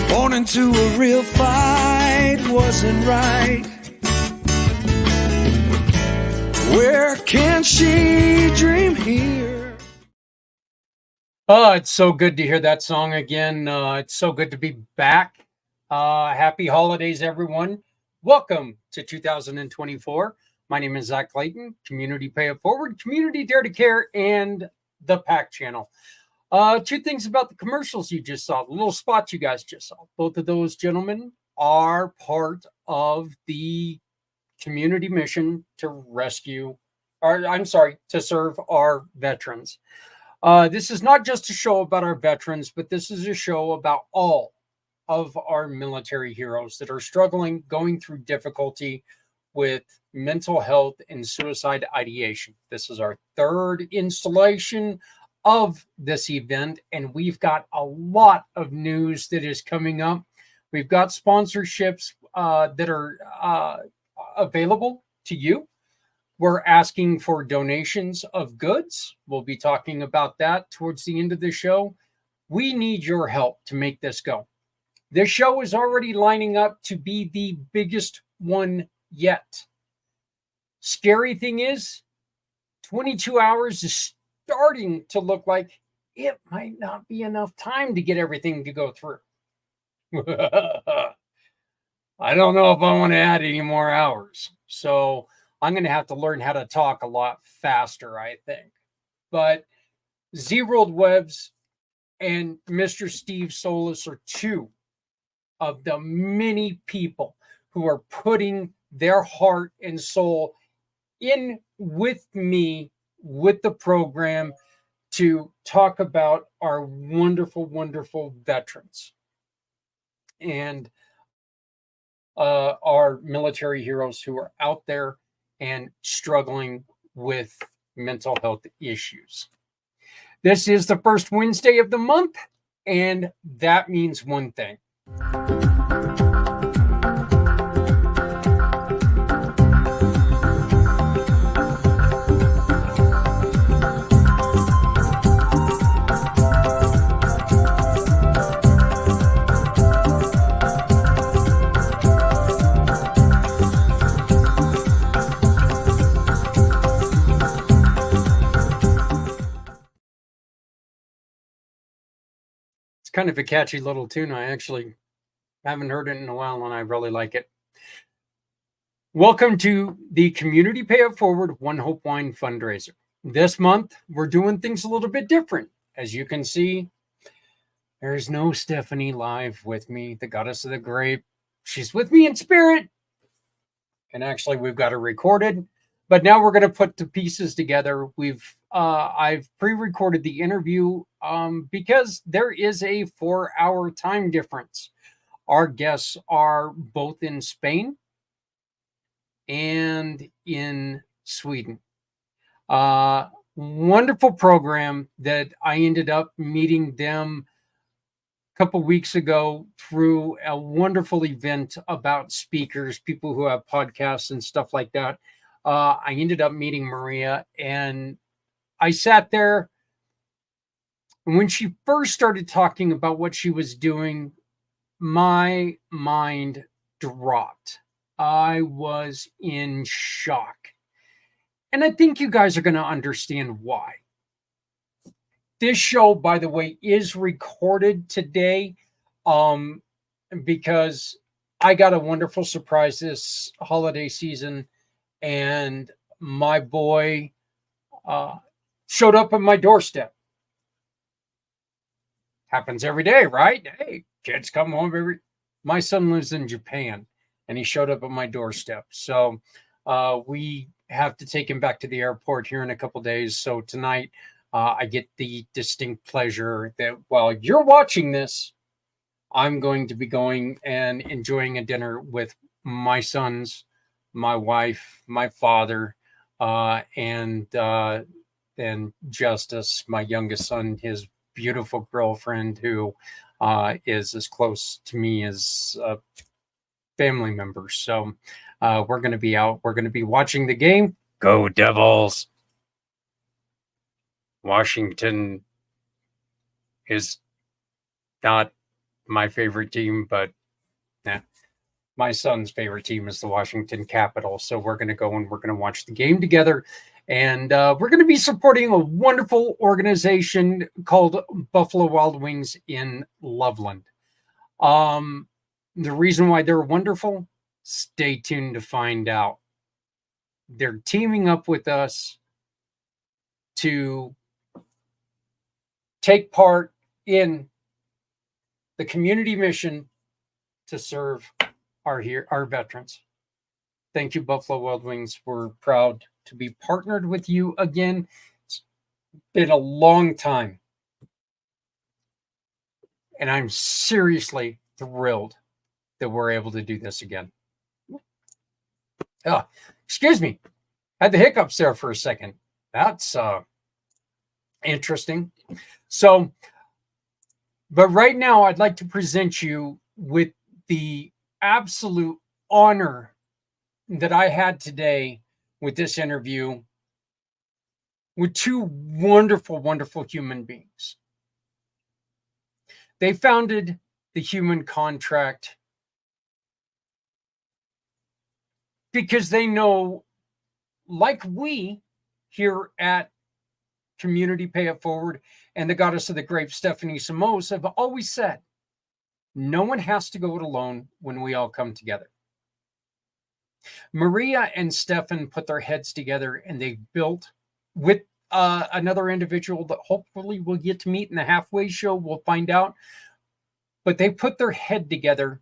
Born into a real fight wasn't right. Where can she dream here? Oh, it's so good to hear that song again. It's so good to be back. Happy holidays, everyone. Welcome to 2024. My name is Zach Clayton, Community Pay It Forward, Community Dare to Care, and the pACT channel. Two things about the commercials you just saw, the little spots you guys just saw. Both of those gentlemen are part of the community mission to to serve our veterans. This is not just a show about our veterans, but this is a show about all of our military heroes that are struggling, going through difficulty with mental health and suicide ideation. This is our third installation of this event, and we've got a lot of news that is coming up. We've got sponsorships that are available to you. We're asking for donations of goods. We'll be talking about that towards the end of the show. We need your help to make this go. This show is already lining up to be the biggest one yet. Scary thing is, 22 hours is starting to look like it might not be enough time to get everything to go through. I don't know if I want to add any more hours. So I'm going to have to learn how to talk a lot faster, I think. But Z-World Webs and Mr. Steve Solis are two of the many people who are putting their heart and soul in with me with the program to talk about our wonderful, wonderful veterans and our military heroes who are out there and struggling with mental health issues. This is the first Wednesday of the month, and that means one thing. Kind of a catchy little tune. I actually haven't heard it in a while, and I really like it. Welcome to the Community Pay It Forward One Hope Wine fundraiser. This month, we're doing things a little bit different. As you can see, there's no Stephanie live with me, the goddess of the grape. She's with me in spirit. And actually, we've got her recorded. But now we're going to put the pieces together. I've pre-recorded the interview because there is a 4-hour time difference. Our guests are both in Spain and in Sweden. wonderful program that I ended up meeting them a couple weeks ago through a wonderful event about speakers, people who have podcasts and stuff like that. I ended up meeting Maria, and I sat there. And when she first started talking about what she was doing, my mind dropped. I was in shock. And I think you guys are going to understand why. This show, by the way, is recorded today because I got a wonderful surprise this holiday season, and my boy showed up at my doorstep. Happens every day, right? Hey, kids come home every. My son lives in Japan, and he showed up at my doorstep. So we have to take him back to the airport here in a couple days. So tonight, I get the distinct pleasure that while you're watching this, I'm going to be going and enjoying a dinner with my sons, my wife, my father, and Justice, my youngest son, his beautiful girlfriend, who is as close to me as a family member. So we're going to be out. We're going to be watching the game. Go Devils! Washington is not my favorite team, but my son's favorite team is the Washington Capitals. So we're going to go and we're going to watch the game together. And we're going to be supporting a wonderful organization called Buffalo Wild Wings in Loveland. The reason why they're wonderful, stay tuned to find out. They're teaming up with us to take part in the community mission to serve our veterans. Thank you, Buffalo Wild Wings. We're proud to be partnered with you again. It's been a long time. And I'm seriously thrilled that we're able to do this again. Oh, excuse me. Had the hiccups there for a second. That's interesting. So, but right now I'd like to present you with the absolute honor that I had today with this interview with two wonderful, wonderful human beings. They founded the Human Contract because they know, like we here at Community Pay It Forward and the Goddess of the Grape, Stephanie Simoes, have always said, no one has to go it alone when we all come together. Maria and Stefan put their heads together and they built with another individual that hopefully we'll get to meet in the halfway show. We'll find out. But they put their head together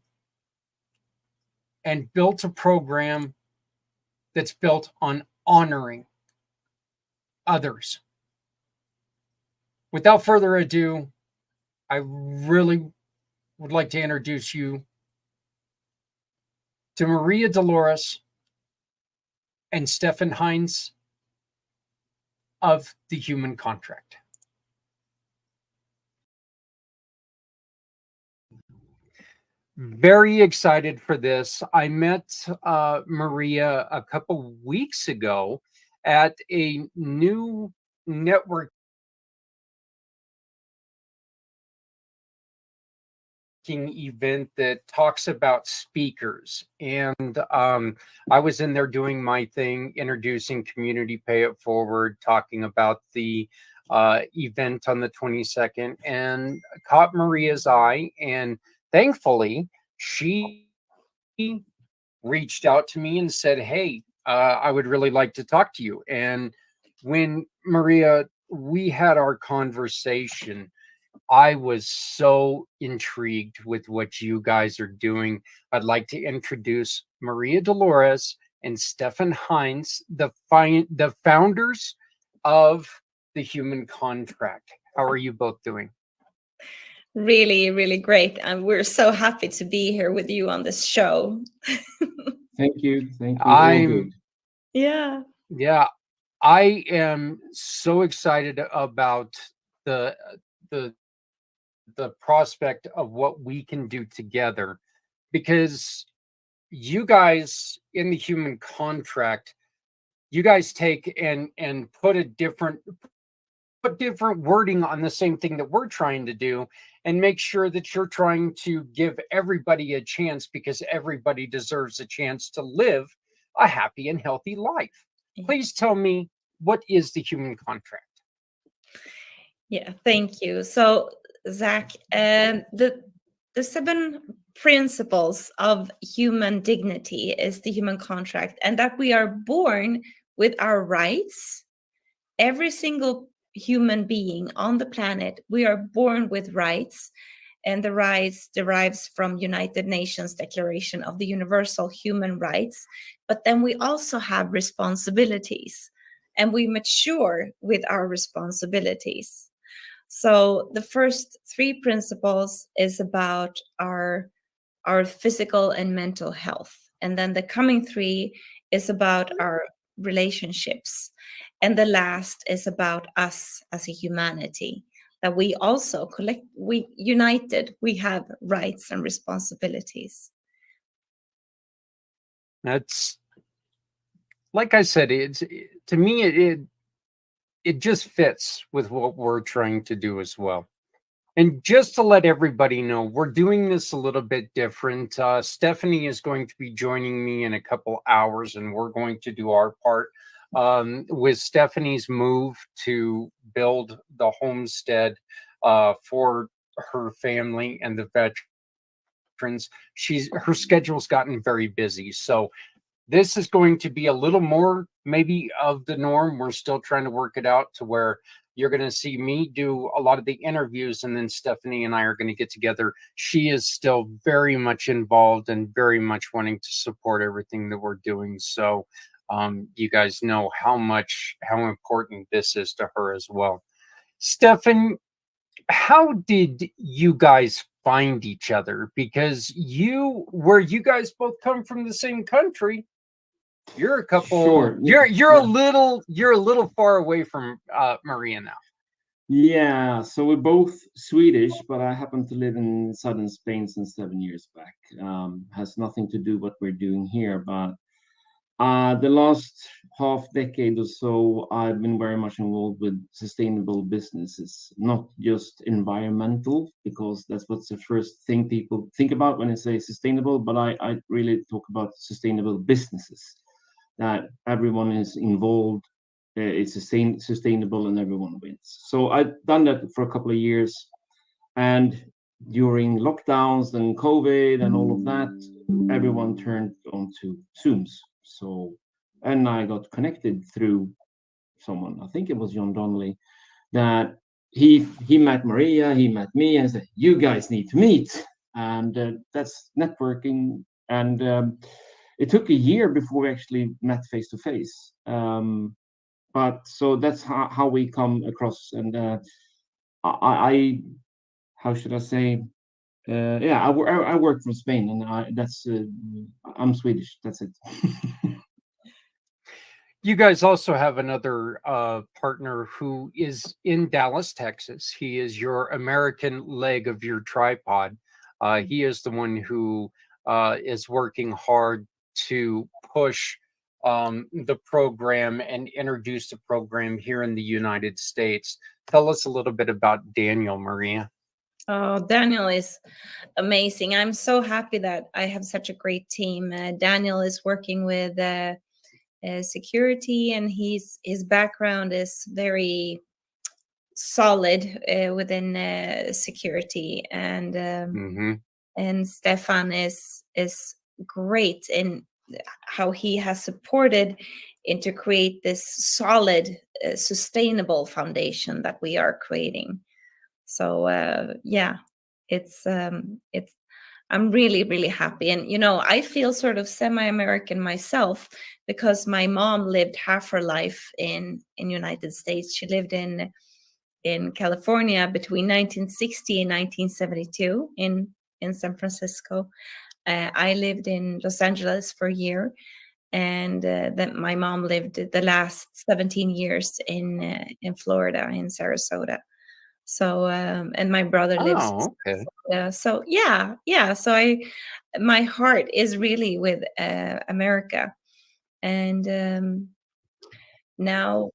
and built a program that's built on honoring others. Without further ado, I really would like to introduce you to Maria Dolores and Stefan Hines of the Human Contract. Very excited for this. I met Maria a couple weeks ago at a new network event that talks about speakers, and I was in there doing my thing, introducing Community Pay It Forward, talking about the event on the 22nd, and caught Maria's eye, and thankfully she reached out to me and said, hey, I would really like to talk to you. And when Maria, we had our conversation, I was so intrigued with what you guys are doing. I'd like to introduce Maria Dolores and Stefan Hines, the founders of the Human Contract. How are you both doing? Really, really great. And we're so happy to be here with you on this show. Thank you. Thank you. Yeah. Yeah. I am so excited about the the the prospect of what we can do together, because you guys in the human contract, you guys take and put different wording on the same thing that we're trying to do, and make sure that you're trying to give everybody a chance, because everybody deserves a chance to live a happy and healthy life. Please tell me, what is the human contract? Yeah, thank you. So, Zach, the 7 principles of human dignity is the human contract, and that we are born with our rights. Every single human being on the planet, we are born with rights, and the rights derives from United Nations Declaration of the Universal Human Rights. But then we also have responsibilities, and we mature with our responsibilities. So the first 3 principles is about our physical and mental health. And then the coming 3 is about our relationships. And the last is about us as a humanity, that we also we united, we have rights and responsibilities. That's, like I said, it's, to me, it just fits with what we're trying to do as well. And just to let everybody know, we're doing this a little bit different. Stephanie is going to be joining me in a couple hours, and we're going to do our part. With Stephanie's move to build the homestead for her family and the veterans, her schedule's gotten very busy. So this is going to be a little more maybe of the norm. We're still trying to work it out to where you're going to see me do a lot of the interviews, and then Stephanie and I are going to get together. She is still very much involved and very much wanting to support everything that we're doing. So you guys know how important this is to her as well. Stefan, how did you guys find each other? Because where you guys both come from the same country, you're a couple. Sure. You're a little far away from Maria now. Yeah, so we're both Swedish, but I happen to live in southern Spain since 7 years back. Has nothing to do with what we're doing here, but the last half decade or so, I've been very much involved with sustainable businesses, not just environmental, because that's what's the first thing people think about when they say sustainable, but I really talk about sustainable businesses, that everyone is involved, it's sustainable, and everyone wins. So I've done that for a couple of years, and during lockdowns and COVID and all of that, everyone turned onto Zooms. So, and I got connected through someone, I think it was John Donnelly, that he met Maria, he met me, and said, "You guys need to meet." And that's networking. And it took a year before we actually met face to face. But so that's how we come across. And I how should I say? Yeah, I work from Spain, and that's I'm Swedish. That's it. You guys also have another partner who is in Dallas, Texas. He is your American leg of your tripod. He is the one who is working hard to push the program and introduce the program here in the United States. Tell us a little bit about Daniel, Maria. Oh, Daniel is amazing. I'm so happy that I have such a great team. Daniel is working with security, and his background is very solid within security, and Stefan is great in how he has supported to create this solid sustainable foundation that we are creating. So yeah, it's I'm really, really happy. And, I feel sort of semi-American myself, because my mom lived half her life in United States. She lived in California between 1960 and 1972 in San Francisco. I lived in Los Angeles for a year. and that my mom lived the last 17 years in Florida, in Sarasota. So and my brother lives Oh, okay. so yeah. So my heart is really with America, and now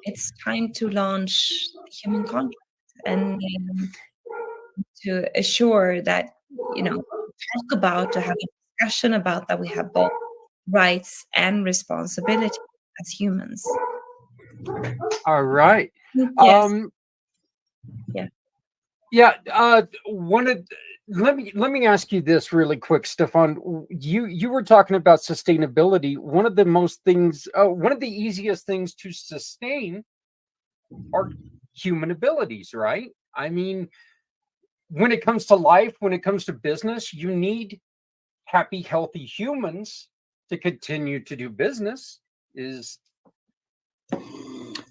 it's time to launch the human contract, and to assure that, talk about, to have a discussion about that we have both rights and responsibility as humans. All right. Yes. Um, Yeah. yeah. Let me ask you this really quick, Stefan. You were talking about sustainability. One of the easiest things to sustain are human abilities, right? I mean, when it comes to life, when it comes to business, you need happy, healthy humans to continue to do business. Is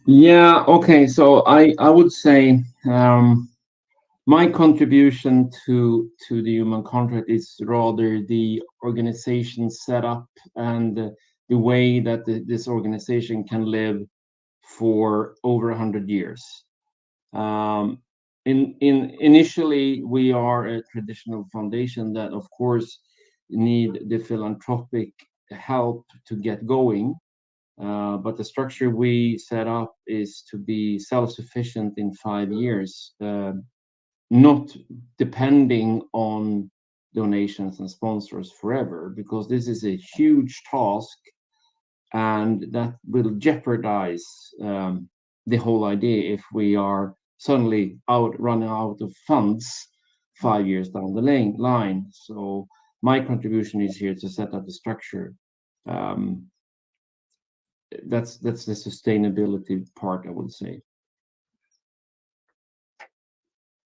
Yeah, okay. So I would say my contribution to the human contract is rather the organization setup and the way that this organization can live for over 100 years. Um, initially, we are a traditional foundation that, of course, need the philanthropic help to get going. But the structure we set up is to be self-sufficient in 5 years, not depending on donations and sponsors forever, because this is a huge task and that will jeopardize the whole idea if we are suddenly running out of funds 5 years down the line. So my contribution is here to set up the structure. Um, that's the sustainability part, I would say.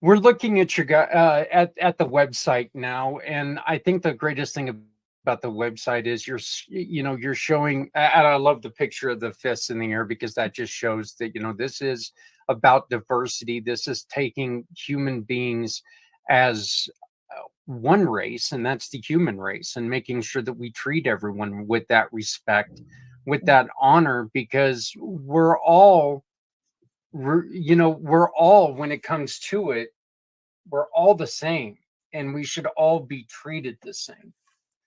we're looking at your at the website now, and I think the greatest thing about the website is you're showing, and I love the picture of the fists in the air, because that just shows that this is about diversity. This is taking human beings as one race, and that's the human race, and making sure that we treat everyone with that respect, with that honor, because we're all, when it comes to it, we're all the same, and we should all be treated the same.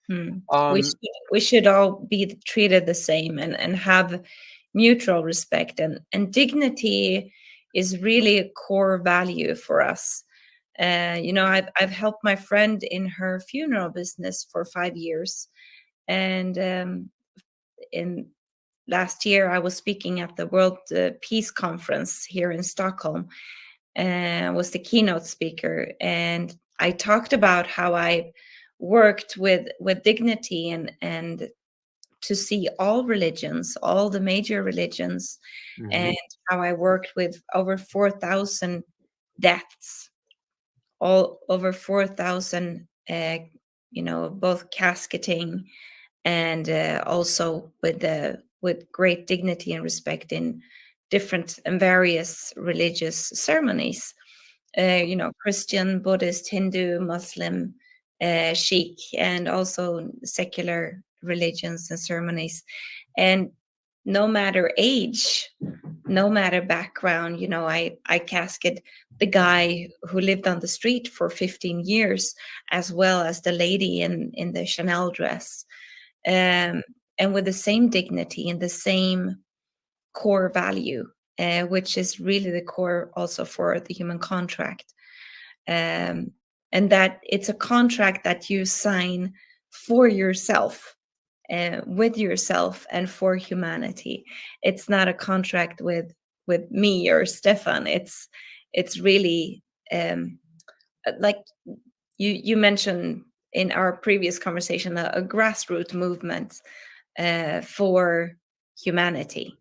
We Um, should, we should all be treated the same, and have mutual respect, and dignity is really a core value for us. I've helped my friend in her funeral business for 5 years, and in last year I was speaking at the World Peace Conference here in Stockholm, and was the keynote speaker, and I talked about how I worked with dignity, and to see all religions, all the major religions, and how I worked with over 4,000 deaths, all over 4,000, both casketing, and also with great dignity and respect in different and various religious ceremonies. Christian, Buddhist, Hindu, Muslim, Sikh, and also secular religions and ceremonies. And no matter age, no matter background, I casket the guy who lived on the street for 15 years, as well as the lady in the Chanel dress, and with the same dignity and the same core value, which is really the core also for the human contract. And that it's a contract that you sign for yourself, with yourself, and for humanity. It's not a contract with me or Stefan. It's really, like you mentioned in our previous conversation, a grassroots movement for humanity.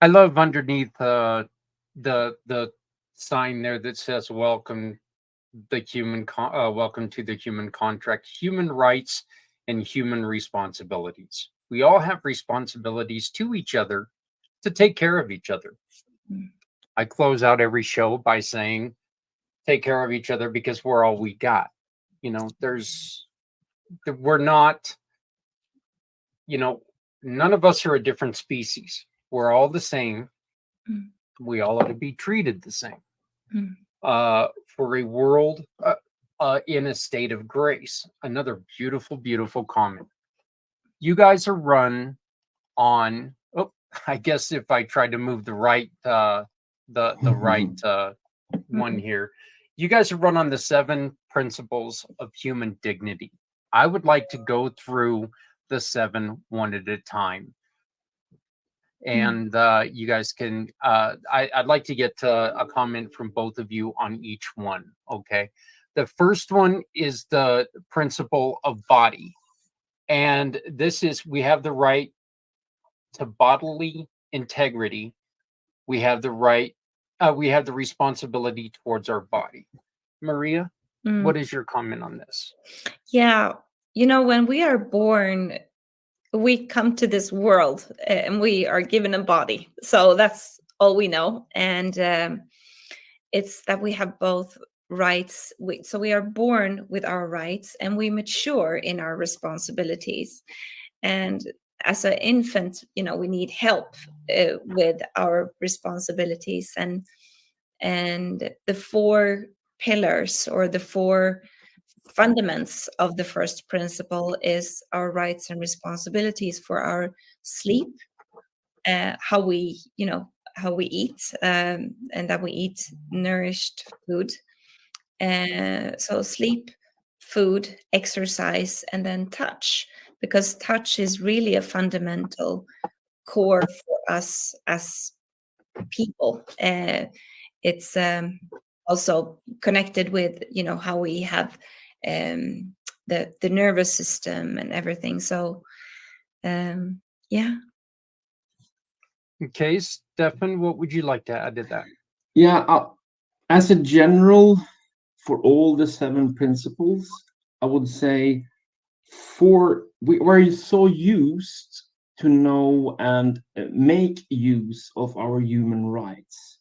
I love underneath the sign there that says "Welcome welcome to the human contract, human rights and human responsibilities." We all have responsibilities to each other to take care of each other. I close out every show by saying, "Take care of each other, because we're all we got." we're not, none of us are a different species. We're all the same. Mm. We all ought to be treated the same. Mm. For a world in a state of grace. Another beautiful, beautiful comment. You guys are run on. Oh, I guess if I tried to move the right, one here, you guys are run on the 7 principles of human dignity. I would like to go through the 7 one at a time. And you guys can, I'd like to get a comment from both of you on each one, okay? The first one is the principle of body. And this is, we have the right to bodily integrity. We have the right, we have the responsibility towards our body. Maria, what is your comment on this? Yeah, when we are born, we come to this world and we are given a body. So that's all we know. And it's that we have both rights. So we are born with our rights and we mature in our responsibilities. And as an infant, we need help with our responsibilities. And the 4 pillars, or the 4 fundaments of the first principle, is our rights and responsibilities for our sleep, how we eat, and that we eat nourished food. So sleep, food, exercise, and then touch, because touch is really a fundamental core for us as people. It's also connected with how we have the nervous system and everything. So yeah. Okay, Stefan, what would you like to add to that? Yeah, as a general, for all the 7 principles, I would say we're so used to know and make use of our human rights,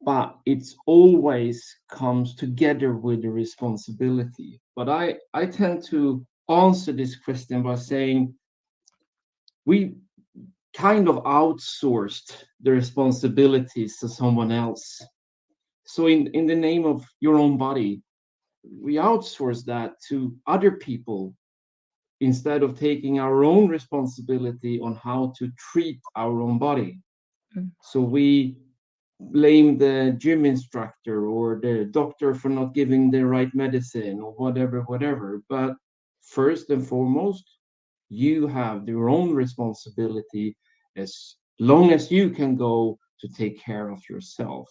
but it's always comes together with the responsibility. But I tend to answer this question by saying we kind of outsourced the responsibilities to someone else. So in the name of your own body, we outsource that to other people instead of taking our own responsibility on how to treat our own body. So we blame the gym instructor or the doctor for not giving the right medicine or whatever. But first and foremost, you have your own responsibility as long as you can go to take care of yourself.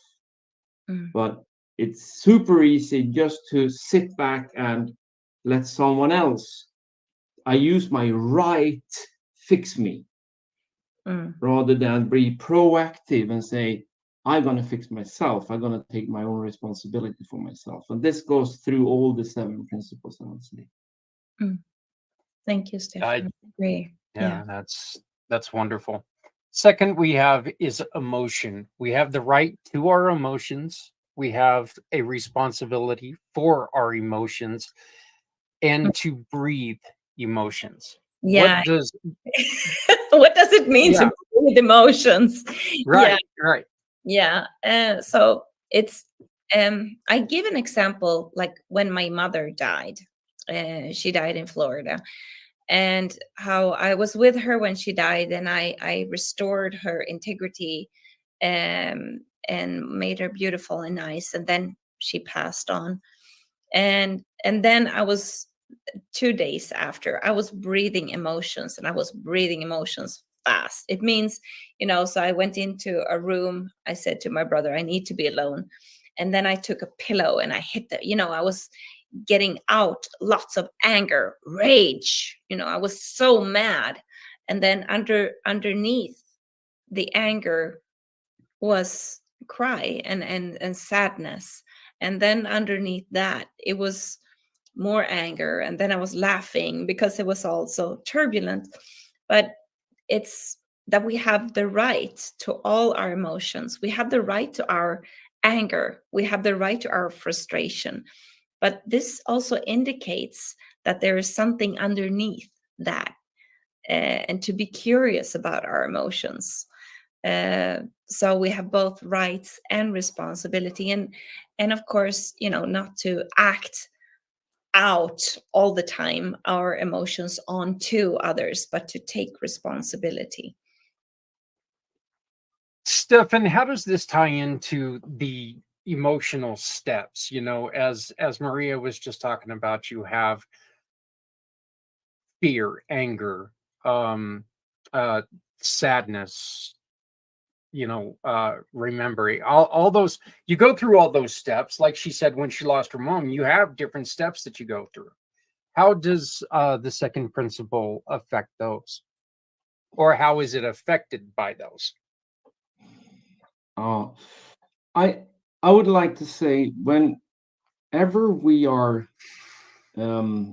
But it's super easy just to sit back and let someone else, I use my right, fix me, rather than be proactive and say, I'm going to fix myself. I'm going to take my own responsibility for myself. And this goes through all the 7 principles, honestly. Thank you, Stefan. I agree. Yeah, that's wonderful. Second, we have is emotion. We have the right to our emotions. We have a responsibility for our emotions and to breathe emotions. Yeah. What does what does it mean to breathe emotions? Right. Yeah. So it's I give an example, like when my mother died. She died in Florida. And how I was with her when she died, and I restored her integrity and made her beautiful and nice. And then she passed on. And then I was 2 days after, I was breathing emotions, and I was breathing emotions fast. It means, so I went into a room. I said to my brother, I need to be alone. And then I took a pillow and I hit the, I was getting out lots of anger, rage. I was so mad. And then underneath the anger was cry and sadness. And then underneath that, it was more anger. And then I was laughing because it was all so turbulent. But it's that we have the right to all our emotions. We have the right to our anger. We have the right to our frustration. but this also indicates that there is something underneath that, and to be curious about our emotions. So we have both rights and responsibility, and of course, not to act out all the time our emotions onto others, but to take responsibility. Stefan, how does this tie into the emotional steps? As Maria was just talking about, you have fear, anger, sadness, remembering all those. You go through all those steps. Like she said, when she lost her mom, you have different steps that you go through. How does the second principle affect those, or how is it affected by those? I would like to say, whenever we are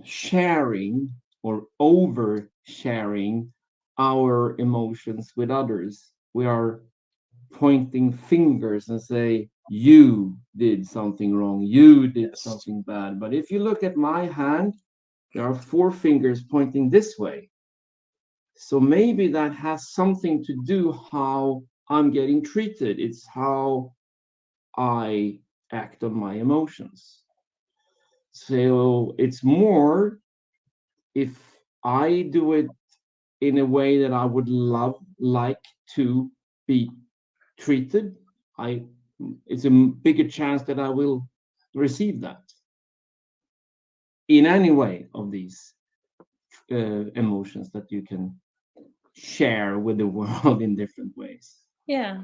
sharing or oversharing our emotions with others, we are pointing fingers and say, you did something wrong, you did Yes. something bad. But if you look at my hand, there are 4 fingers pointing this way. So maybe that has something to do how I'm getting treated. It's how I act on my emotions. So it's more, if I do it in a way that I would like to be treated, it's a bigger chance that I will receive that in any way of these emotions that you can share with the world in different ways. Yeah.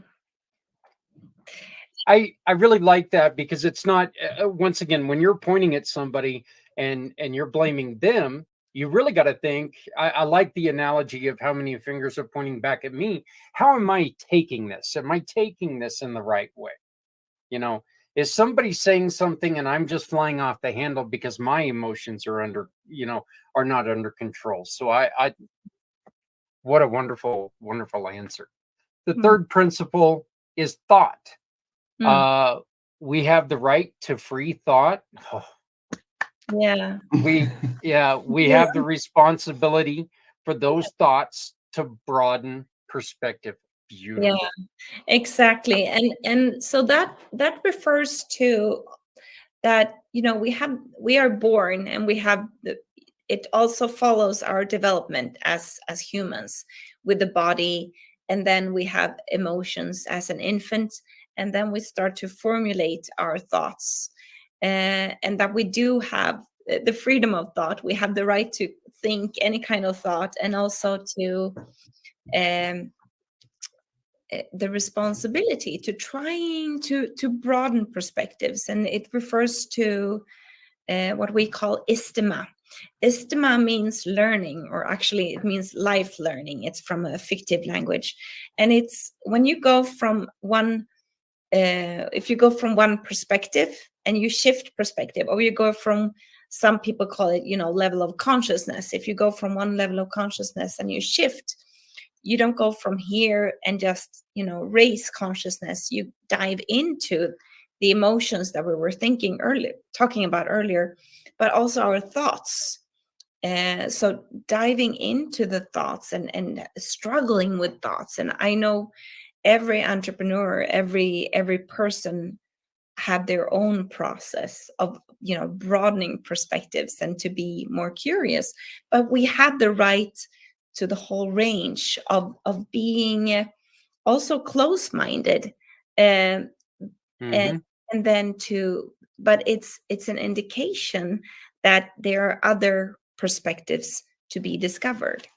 I really like that, because it's not, once again, when you're pointing at somebody and you're blaming them, you really got to think. I like the analogy of how many fingers are pointing back at me. How am I taking this? Am I taking this in the right way? Is somebody saying something and I'm just flying off the handle because my emotions are are not under control? So I what a wonderful, wonderful answer. The third principle is thought. We have the right to free thought. Oh, Yeah. we have the responsibility for those thoughts to broaden perspective. Beautiful. Yeah, exactly. And so that refers to that, we are born, and it also follows our development as humans, with the body, and then we have emotions as an infant, and then we start to formulate our thoughts, and that we do have the freedom of thought. We have the right to think any kind of thought, and also to the responsibility to trying to broaden perspectives. And it refers to what we call istima. Istima means learning, or actually it means life learning. It's from a fictive language, and it's when you go from one if you go from one perspective and you shift perspective, or you go from, some people call it, level of consciousness. If you go from one level of consciousness and you shift, you don't go from here and just raise consciousness. You dive into the emotions that we were talking about earlier, but also our thoughts. So diving into the thoughts and struggling with thoughts. And I know every entrepreneur, every person have their own process of broadening perspectives and to be more curious. But we have the right to the whole range of being also close-minded, and then but it's an indication that there are other perspectives to be discovered.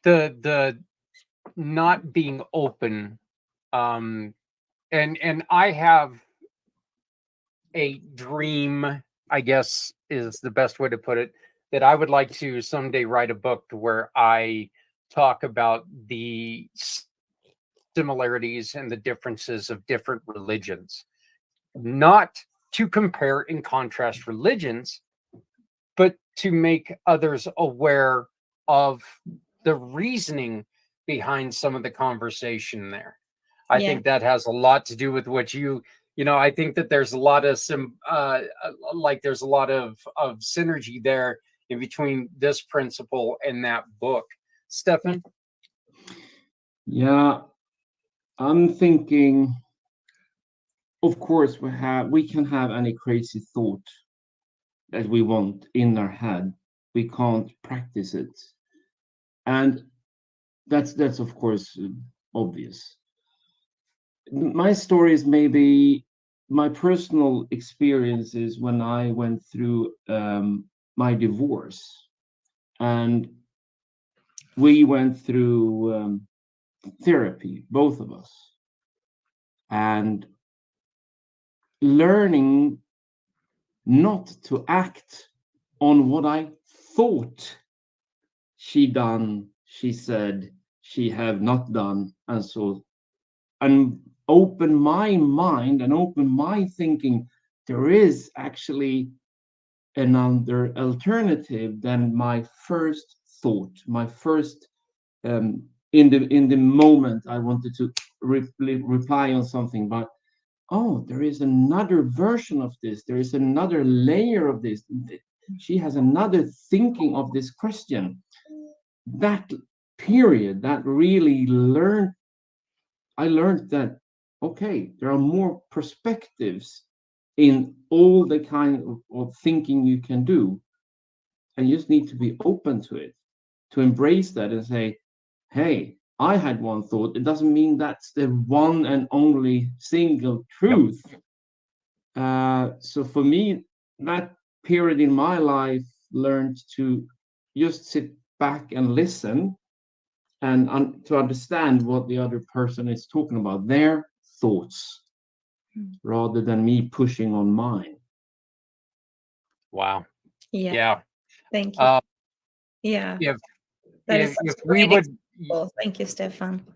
The not being open, and I have a dream, I guess is the best way to put it, that I would like to someday write a book where I talk about the similarities and the differences of different religions, not to compare and contrast religions, but to make others aware of the reasoning behind some of the conversation there. I think that has a lot to do with what you I think that there's a lot of there's a lot of synergy there in between this principle and that book. Stefan? Yeah, I'm thinking, of course, we can have any crazy thought that we want in our head. We can't practice it. And that's of course obvious. My story is maybe my personal experiences when I went through my divorce, and we went through therapy, both of us, and learning not to act on what I thought she done, she said, she have not done, and so, and open my mind and open my thinking. There is actually another alternative than my first thought, my first in the moment I wanted to reply on something, but oh, there is another version of this. There is another layer of this. She has another thinking of this question. That period, that really I learned that, okay, there are more perspectives in all the kind of thinking you can do. And you just need to be open to it, to embrace that and say, hey, I had one thought. It doesn't mean that's the one and only single truth. So for me, that period in my life learned to just sit back and listen and to understand what the other person is talking about, their thoughts, rather than me pushing on mine. Wow. Yeah. Yeah. Thank you. Yeah. If That is if such a we great would, example. Thank you, Stefan.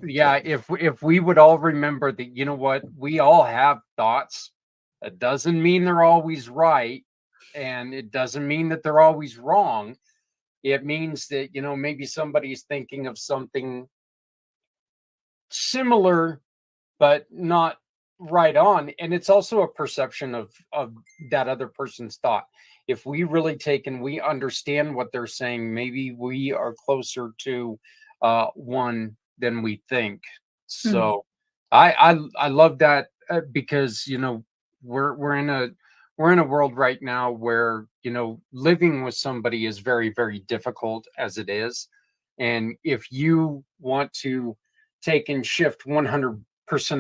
yeah, if we would all remember that, what, we all have thoughts. It doesn't mean they're always right, and it doesn't mean that they're always wrong. It means that, maybe somebody's thinking of something similar but not right on, and it's also a perception of that other person's thought. If we really take and we understand what they're saying, maybe we are closer to one than we think. So I love that, because we're in a world right now where, living with somebody is very, very difficult as it is. And if you want to take and shift 100%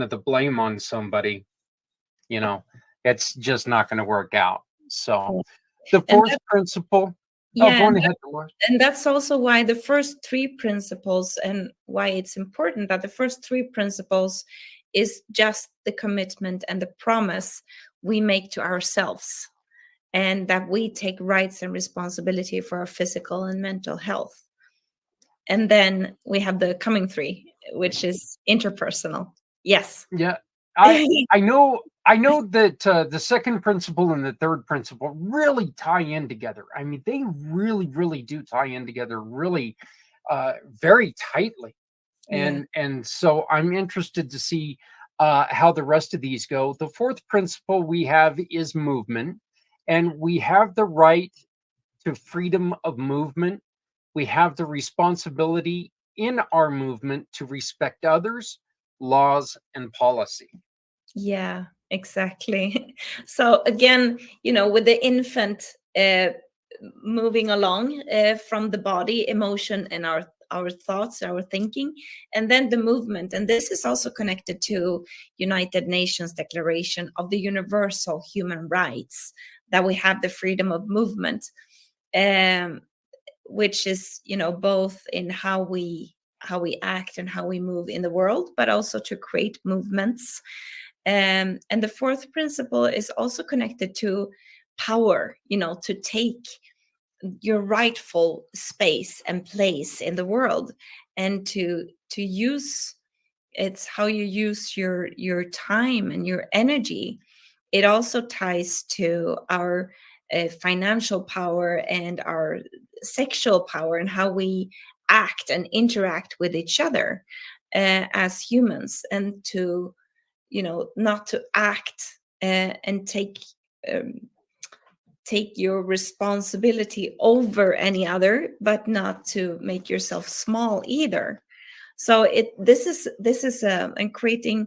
of the blame on somebody, it's just not going to work out. So the And fourth principle. Oh, yeah, go on ahead, Dolores. and that's also why the first three principles, and why it's important that the first three principles is just the commitment and the promise we make to ourselves, and that we take rights and responsibility for our physical and mental health. And then we have the coming three, which is interpersonal. Yes. Yeah, I know that the second principle and the third principle really tie in together. I mean, they really, really do tie in together, really, very tightly. And so I'm interested to see how the rest of these go. The fourth principle we have is movement, and we have the right to freedom of movement. We have the responsibility in our movement to respect others, laws, and policy. Yeah, exactly. So again, with the infant moving along from the body, emotion, and our thoughts, our thinking, and then the movement. And this is also connected to United Nations Declaration of the Universal Human Rights, that we have the freedom of movement, which is, both in how we act and how we move in the world, but also to create movements. And the fourth principle is also connected to power, to take your rightful space and place in the world, and to use, it's how you use your time and your energy. It also ties to our financial power and our sexual power, and how we act and interact with each other as humans, and to not to act and take your responsibility over any other, but not to make yourself small either. So this is and creating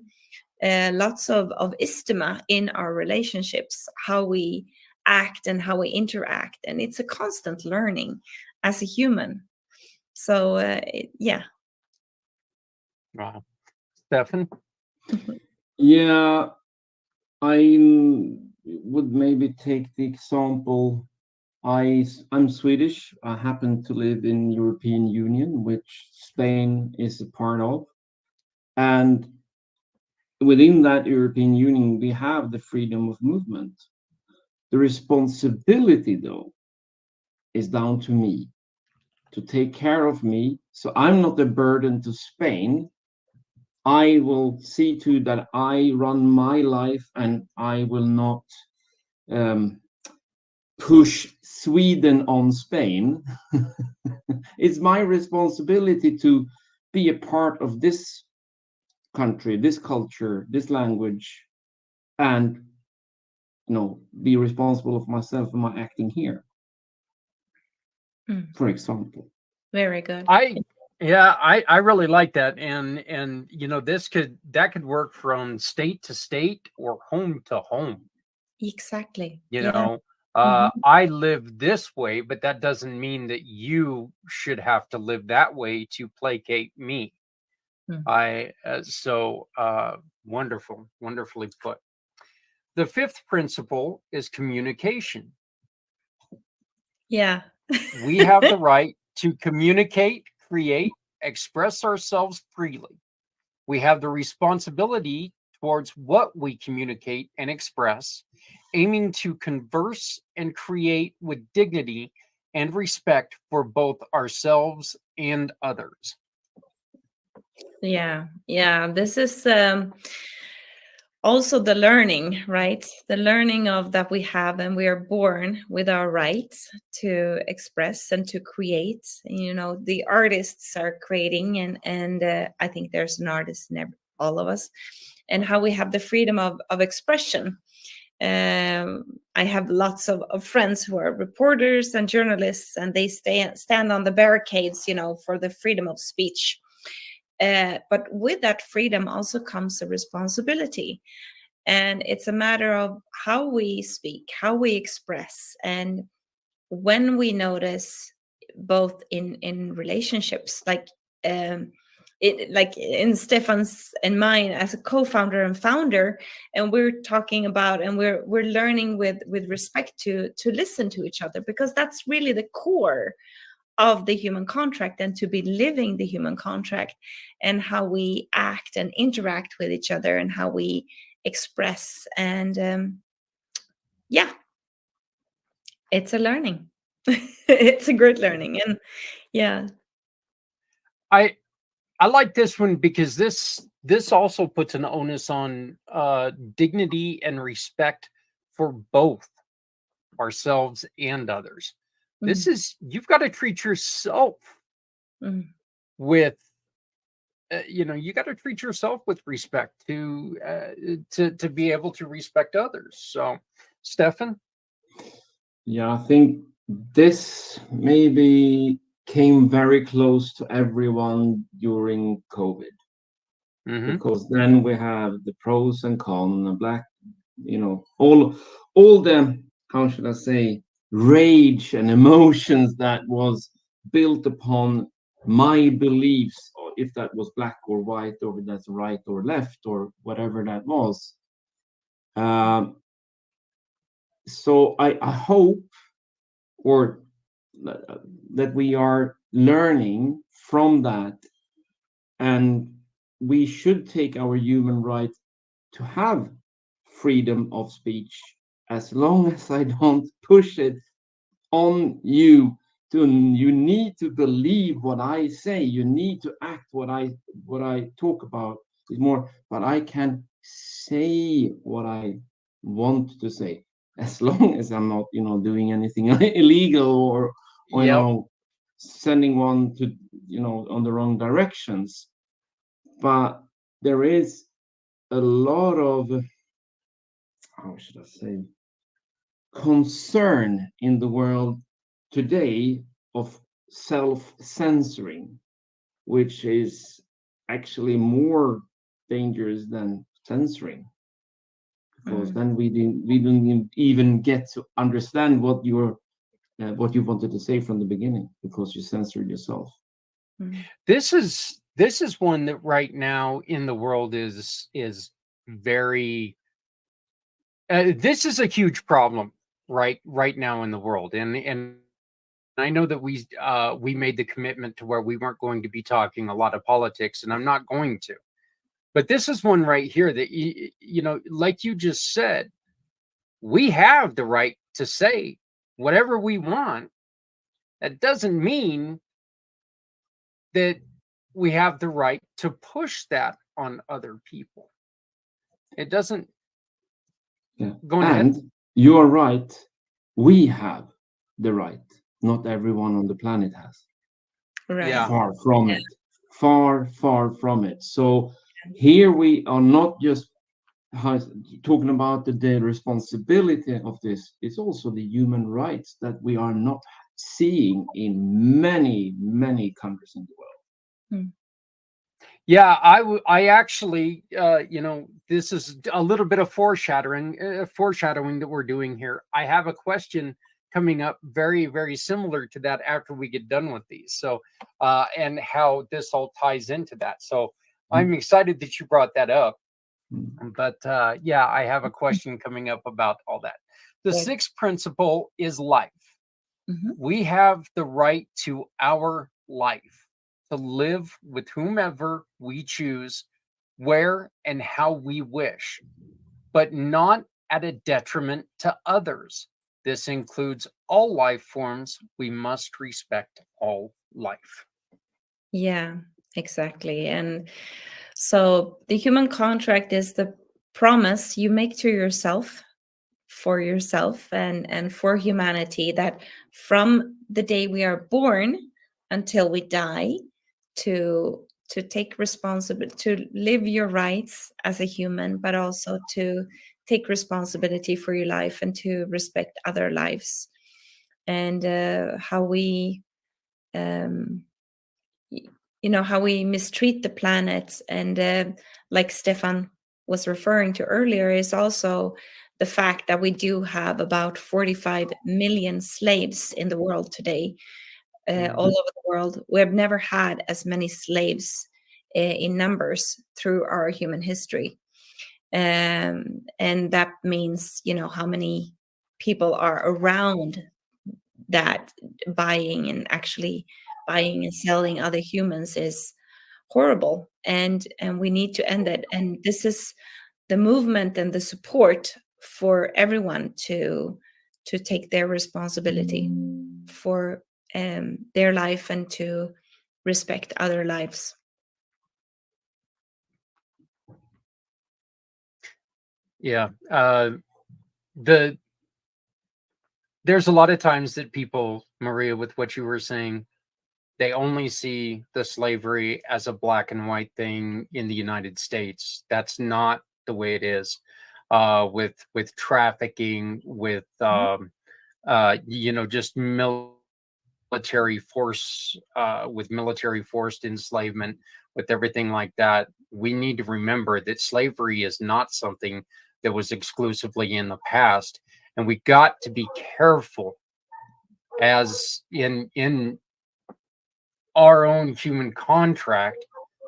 lots of istima in our relationships, how we act and how we interact, and it's a constant learning as a human. So yeah. Wow. Stefan? Yeah, I would maybe take the example. I'm Swedish. I happen to live in European Union, which Spain is a part of. And within that European Union, we have the freedom of movement. The responsibility, though, is down to me to take care of me. So I'm not a burden to Spain. I will see to that I run my life, and I will not push Sweden on Spain. It's my responsibility to be a part of this country, this culture, this language, and be responsible of myself and my acting here. For example. Very good. I really like that, and that could work from state to state or home to home. Exactly. I live this way, but that doesn't mean that you should have to live that way to placate me. Wonderfully put. The fifth principle is communication. Yeah. We have the right to communicate, create, express ourselves freely. We have the responsibility towards what we communicate and express, aiming to converse and create with dignity and respect for both ourselves and others. Yeah. This is also the learning, right? The learning of that we have, and we are born with our rights to express and to create. The artists are creating, and I think there's an artist in all of us, and how we have the freedom of expression. I have lots of friends who are reporters and journalists, and they stand on the barricades, for the freedom of speech. But with that freedom also comes a responsibility. And it's a matter of how we speak, how we express. And when we notice, both in relationships, like in Stefan's and mine as a co-founder and founder, and we're talking about, and we're learning with respect to listen to each other, because that's really the core of the human contract, and to be living the human contract, and how we act and interact with each other, and how we express. And it's a learning. It's a great learning. And yeah, I like this one, because this also puts an onus on dignity and respect for both ourselves and others. This is, you've got to treat yourself with, you got to treat yourself with respect to be able to respect others. So, Stefan? Yeah, I think this maybe came very close to everyone during COVID. Because then we have the pros and cons, all the, how should I say, rage and emotions that was built upon my beliefs, or if that was black or white, or if that's right or left, or whatever that was. So I hope, or that we are learning from that, and we should take our human right to have freedom of speech, as long as I don't push it on you. You need to believe what I say. You need to act what I talk about. Is more, but I can say what I want to say, as long as I'm not, doing anything illegal, or sending one to, on the wrong directions. But there is a lot of, how should I say, concern in the world today of self-censoring, which is actually more dangerous than censoring, because then we don't even get to understand what you wanted to say from the beginning, because you censored yourself. This is one that right now in the world is very this is a huge problem right now in the world, and I know that we made the commitment to where we weren't going to be talking a lot of politics, and I'm not going to. But this is one right here that you know, like you just said, we have the right to say whatever we want. That doesn't mean that we have the right to push that on other people. It doesn't. Yeah. Go and ahead. you're right, we have the right, not everyone on the planet has. Right. Yeah. Far from it, far from it. So here we are not just talking about the responsibility of this, it's also the human rights that we are not seeing in many countries in the world. Yeah, I actually, you know, this is a little bit of foreshadowing that we're doing here. I have a question coming up very similar to that after we get done with these. So, and how this all ties into that. So I'm excited that you brought that up. But yeah, I have a question coming up about all that. The sixth principle is life. We have the right to our life, to live with whomever we choose, where and how we wish, but not at a detriment to others. This includes all life forms. We must respect all life. Yeah, exactly. And so the human contract is the promise you make to yourself, for yourself, and for humanity, that from the day we are born until we die, to take responsibility, to live your rights as a human, but also to take responsibility for your life and to respect other lives. And how we um, you know, how we mistreat the planet, and like Stefan was referring to earlier, is also the fact that we do have about 45 million slaves in the world today, all over the world. We have never had as many slaves in numbers through our human history. And that means, you know, how many people are around that, buying and selling other humans is horrible, and we need to end it. And this is the movement and the support for everyone to take their responsibility for their life and to respect other lives. Yeah. There's a lot of times that people, Maria, with what you were saying, they only see the slavery as a black and white thing in the United States. That's not the way it is. With trafficking, with you know, just military force, with military forced enslavement, with everything like that. We need to remember that slavery is not something that was exclusively in the past, and we got to be careful, as in our own human contract,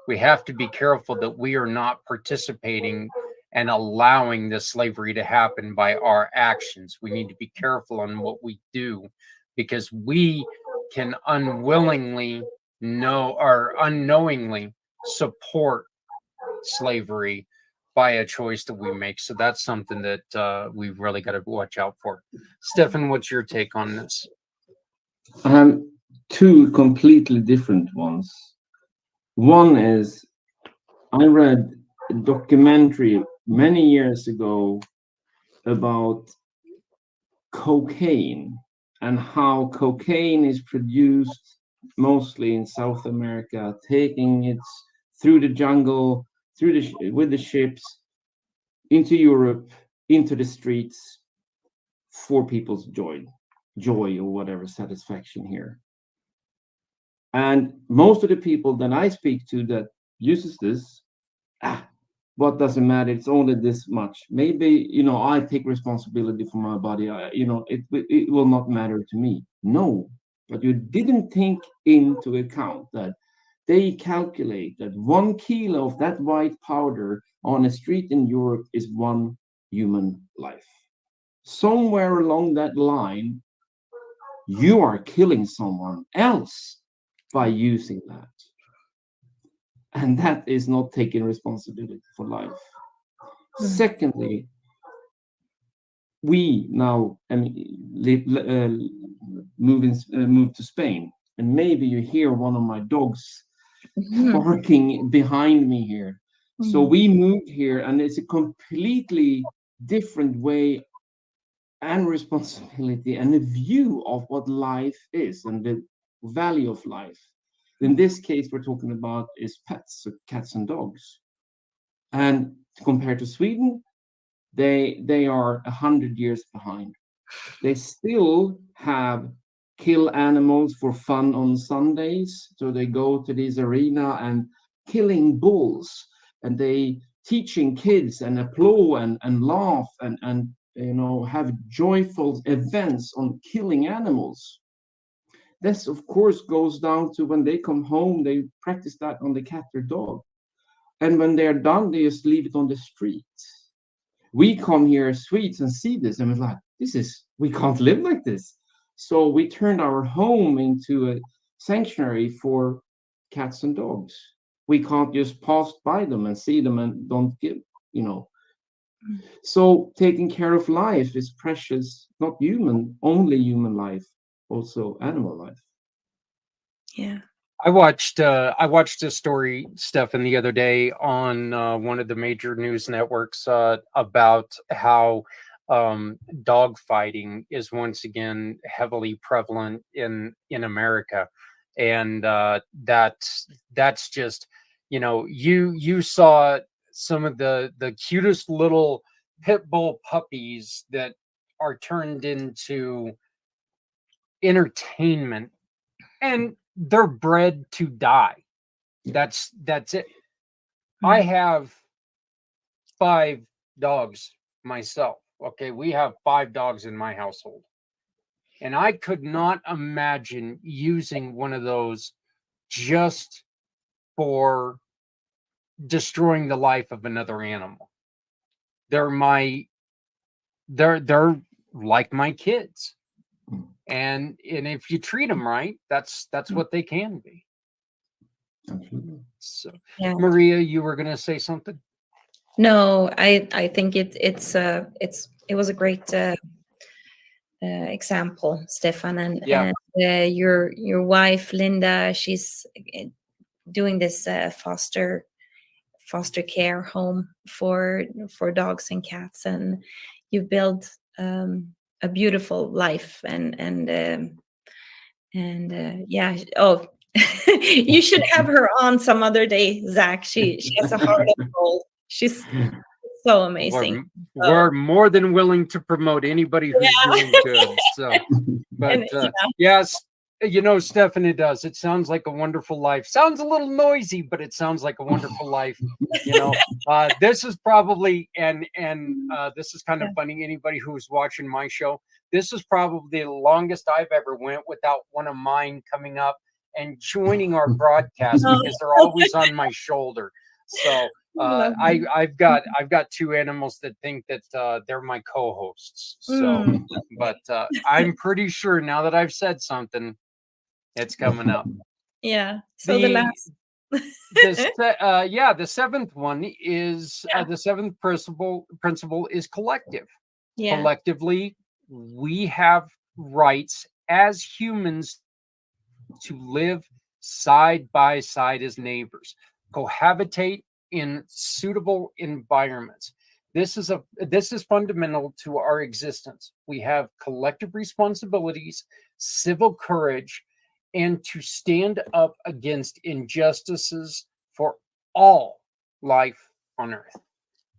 we have to be careful that we are not participating and allowing this slavery to happen by our actions. We need to be careful on what we do, because we can unwillingly know or unknowingly support slavery by a choice that we make. So that's something that we've really got to watch out for. Stefan, what's your take on this? Two completely different ones. One is, I read a documentary many years ago about cocaine and how cocaine is produced mostly in South America, taking it through the jungle, with the ships, into Europe, into the streets for people's joy or whatever satisfaction here. And most of the people that I speak to that uses this, what does it matter? It's only this much. Maybe, I take responsibility for my body. It will not matter to me. No, but you didn't take into account that they calculate that 1 kilo of that white powder on a street in Europe is one human life. Somewhere along that line, you are killing someone else by using that. And that is not taking responsibility for life. Secondly, we now move to Spain, and maybe you hear one of my dogs barking behind me here. So we moved here, and it's a completely different way and responsibility and a view of what life is and the value of life. In this case, we're talking about is pets, so cats and dogs. And compared to Sweden, they are 100 years behind. They still have kill animals for fun on Sundays. So they go to this arena and killing bulls, and they teaching kids and applaud and laugh and have joyful events on killing animals. This, of course, goes down to when they come home, they practice that on the cat or dog. And when they're done, they just leave it on the street. We come here as Swedes and see this, and we're like, we can't live like this. So we turned our home into a sanctuary for cats and dogs. We can't just pass by them and see them and don't give. So taking care of life is precious, not only human life, also animal life. Yeah. I watched a story, Stefan, the other day on one of the major news networks about how dog fighting is once again heavily prevalent in America, and that's just you saw some of the cutest little pit bull puppies that are turned into entertainment, and they're bred to die. That's it. I have 5 dogs myself. Okay, we have 5 dogs in my household, and I could not imagine using one of those just for destroying the life of another animal. They're like my kids, and if you treat them right, that's what they can be. Absolutely. So, Yeah. Maria, you were going to say something? No, I think it was a great example, Stefan, and your wife Linda, she's doing this foster care home for dogs and cats, and you build a beautiful life and yeah. Oh, you should have her on some other day, Zach. She has a heart of gold. She's so amazing. We're more than willing to promote anybody who's doing good. So, but yes, Stefan, it does. It sounds like a wonderful life. Sounds a little noisy, but it sounds like a wonderful life. This is probably and this is kind of funny. Anybody who's watching my show, this is probably the longest I've ever went without one of mine coming up and joining our broadcast because they're always on my shoulder. So I've got 2 animals that think that they're my co-hosts. So, but I'm pretty sure now that I've said something, it's coming up. Yeah. So the last. The 7th one is the 7th principle is collective. Yeah. Collectively, we have rights as humans to live side by side as neighbors, cohabitate in suitable environments. This is fundamental to our existence. We have collective responsibilities, civil courage, and to stand up against injustices for all life on earth.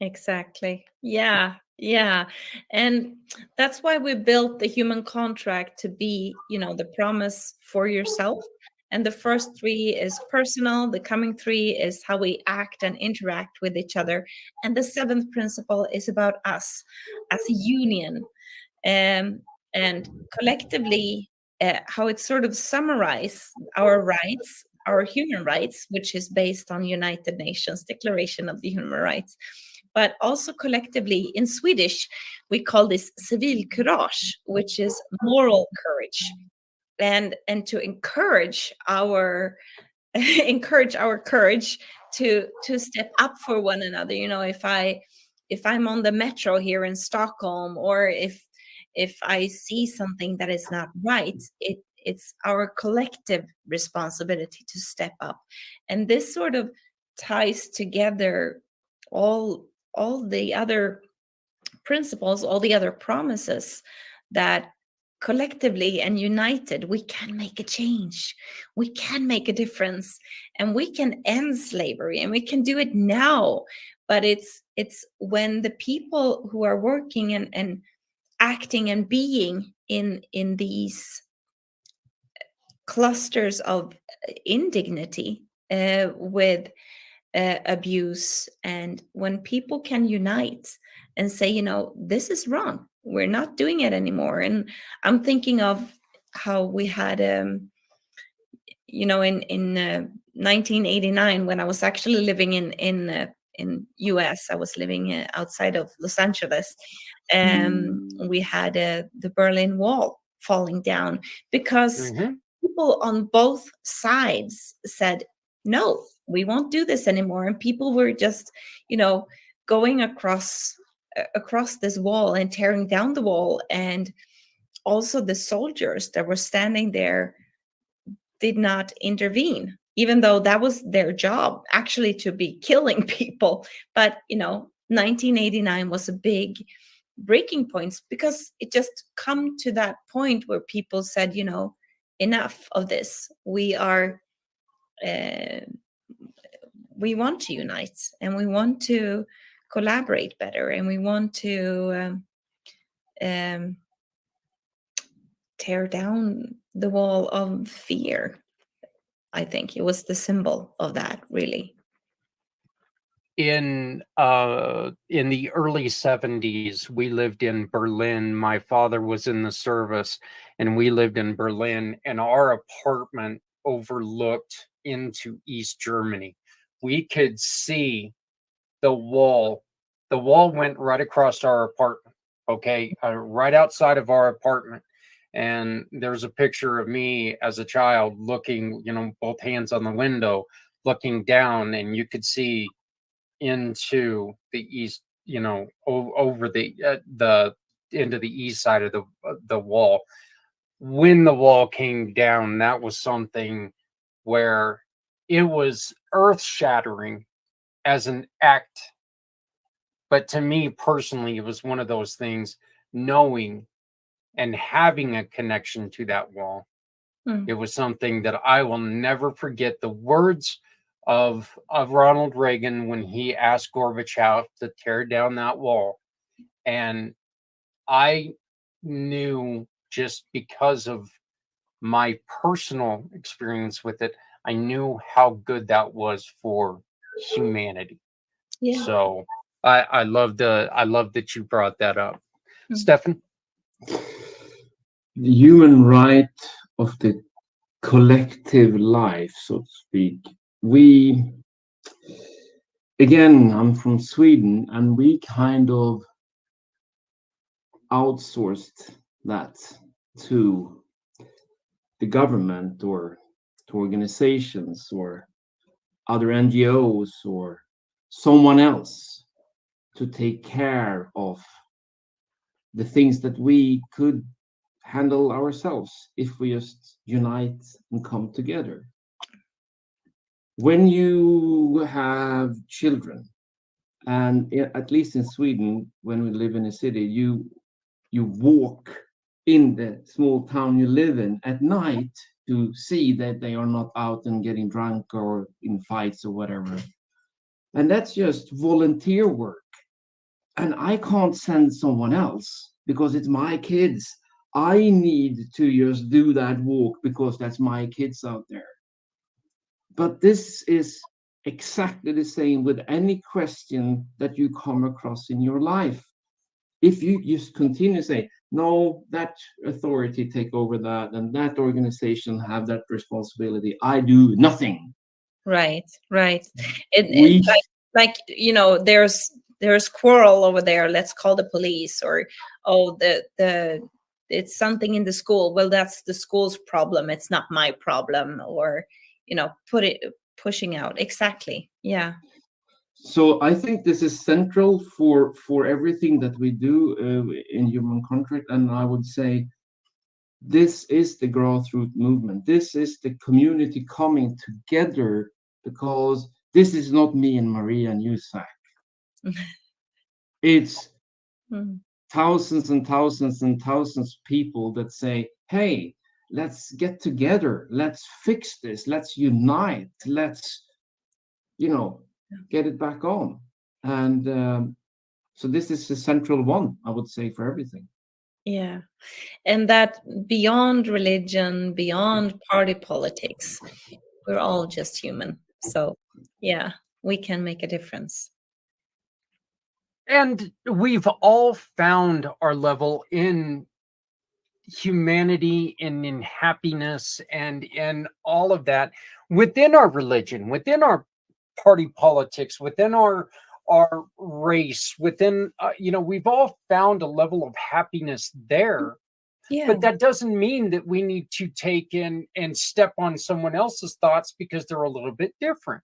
Exactly. Yeah. Yeah. And that's why we built the human contract to be, the promise for yourself. And the first three is personal. The coming three is how we act and interact with each other. And the seventh principle is about us as a union. um, and collectively, how it sort of summarize our rights, our human rights, which is based on United Nations Declaration of the Human Rights. But also collectively in Swedish, we call this civilkurage, which is moral courage. And to encourage our encourage our courage to step up for one another. If I'm on the metro here in Stockholm, or if I see something that is not right, it's our collective responsibility to step up. And this sort of ties together all the other principles, all the other promises, that collectively and united we can make a change, we can make a difference, and we can end slavery, and we can do it now. But it's when the people who are working and acting and being in these clusters of indignity, with abuse, and when people can unite and say, this is wrong, we're not doing it anymore. And I'm thinking of how we had, in 1989, when I was actually living in US. I was living outside of Los Angeles. We had the Berlin Wall falling down because people on both sides said, no, we won't do this anymore. And people were just, going across this wall and tearing down the wall. And also the soldiers that were standing there did not intervene, even though that was their job, actually, to be killing people. But 1989 was a big breaking point, because it just come to that point where people said, enough of this. We want to unite, and we want to collaborate better, and we want to tear down the wall of fear. I think it was the symbol of that, really. In the early 70s, we lived in Berlin. My father was in the service, and we lived in Berlin, and our apartment overlooked into East Germany. We could see the wall. The wall went right across our apartment, okay, right outside of our apartment. And there's a picture of me as a child looking, both hands on the window, looking down, and you could see into the east, over the into the east side of the wall. When the wall came down, that was something where it was earth shattering as an act. But to me personally, it was one of those things, knowing and having a connection to that wall. It was something that I will never forget. The words of Ronald Reagan when he asked Gorbachev to tear down that wall. And I knew, just because of my personal experience with it, I knew how good that was for humanity. Yeah. So I love that you brought that up. Stefan? The human right of the collective life, so to speak. I'm from Sweden, and we kind of outsourced that to the government, or to organizations, or other NGOs, or someone else, to take care of the things that we could handle ourselves if we just unite and come together. When you have children, and at least in Sweden, when we live in a city, you walk in the small town you live in at night to see that they are not out and getting drunk or in fights or whatever. And that's just volunteer work. and I can't send someone else because it's my kids. I need to just do that walk because that's my kids out there. But this is exactly the same with any question that you come across in your life. If you just continue to say, no, that authority take over that, and that organization have that responsibility, I do nothing. Right. We Like there's quarrel over there. Let's call the police. Or oh, the it's something in the school. Well, that's the school's problem. It's not my problem. Or pushing out. Exactly. Yeah. So I think this is central for everything that we do in human contract, and I would say this is the grassroots movement. This is the community coming together, because this is not me and Maria and you, Zach. It's Mm. thousands and thousands and thousands of people that say, hey, let's get together, let's fix this, let's unite, let's get it back on. And so this is the central one, I would say, for everything. Yeah. And that beyond religion, beyond party politics, we're all just human. So yeah, we can make a difference. And we've all found our level in humanity and in happiness and in all of that within our religion, within our party politics, within our race, within we've all found a level of happiness there. Yeah. But that doesn't mean that we need to take in and step on someone else's thoughts because they're a little bit different.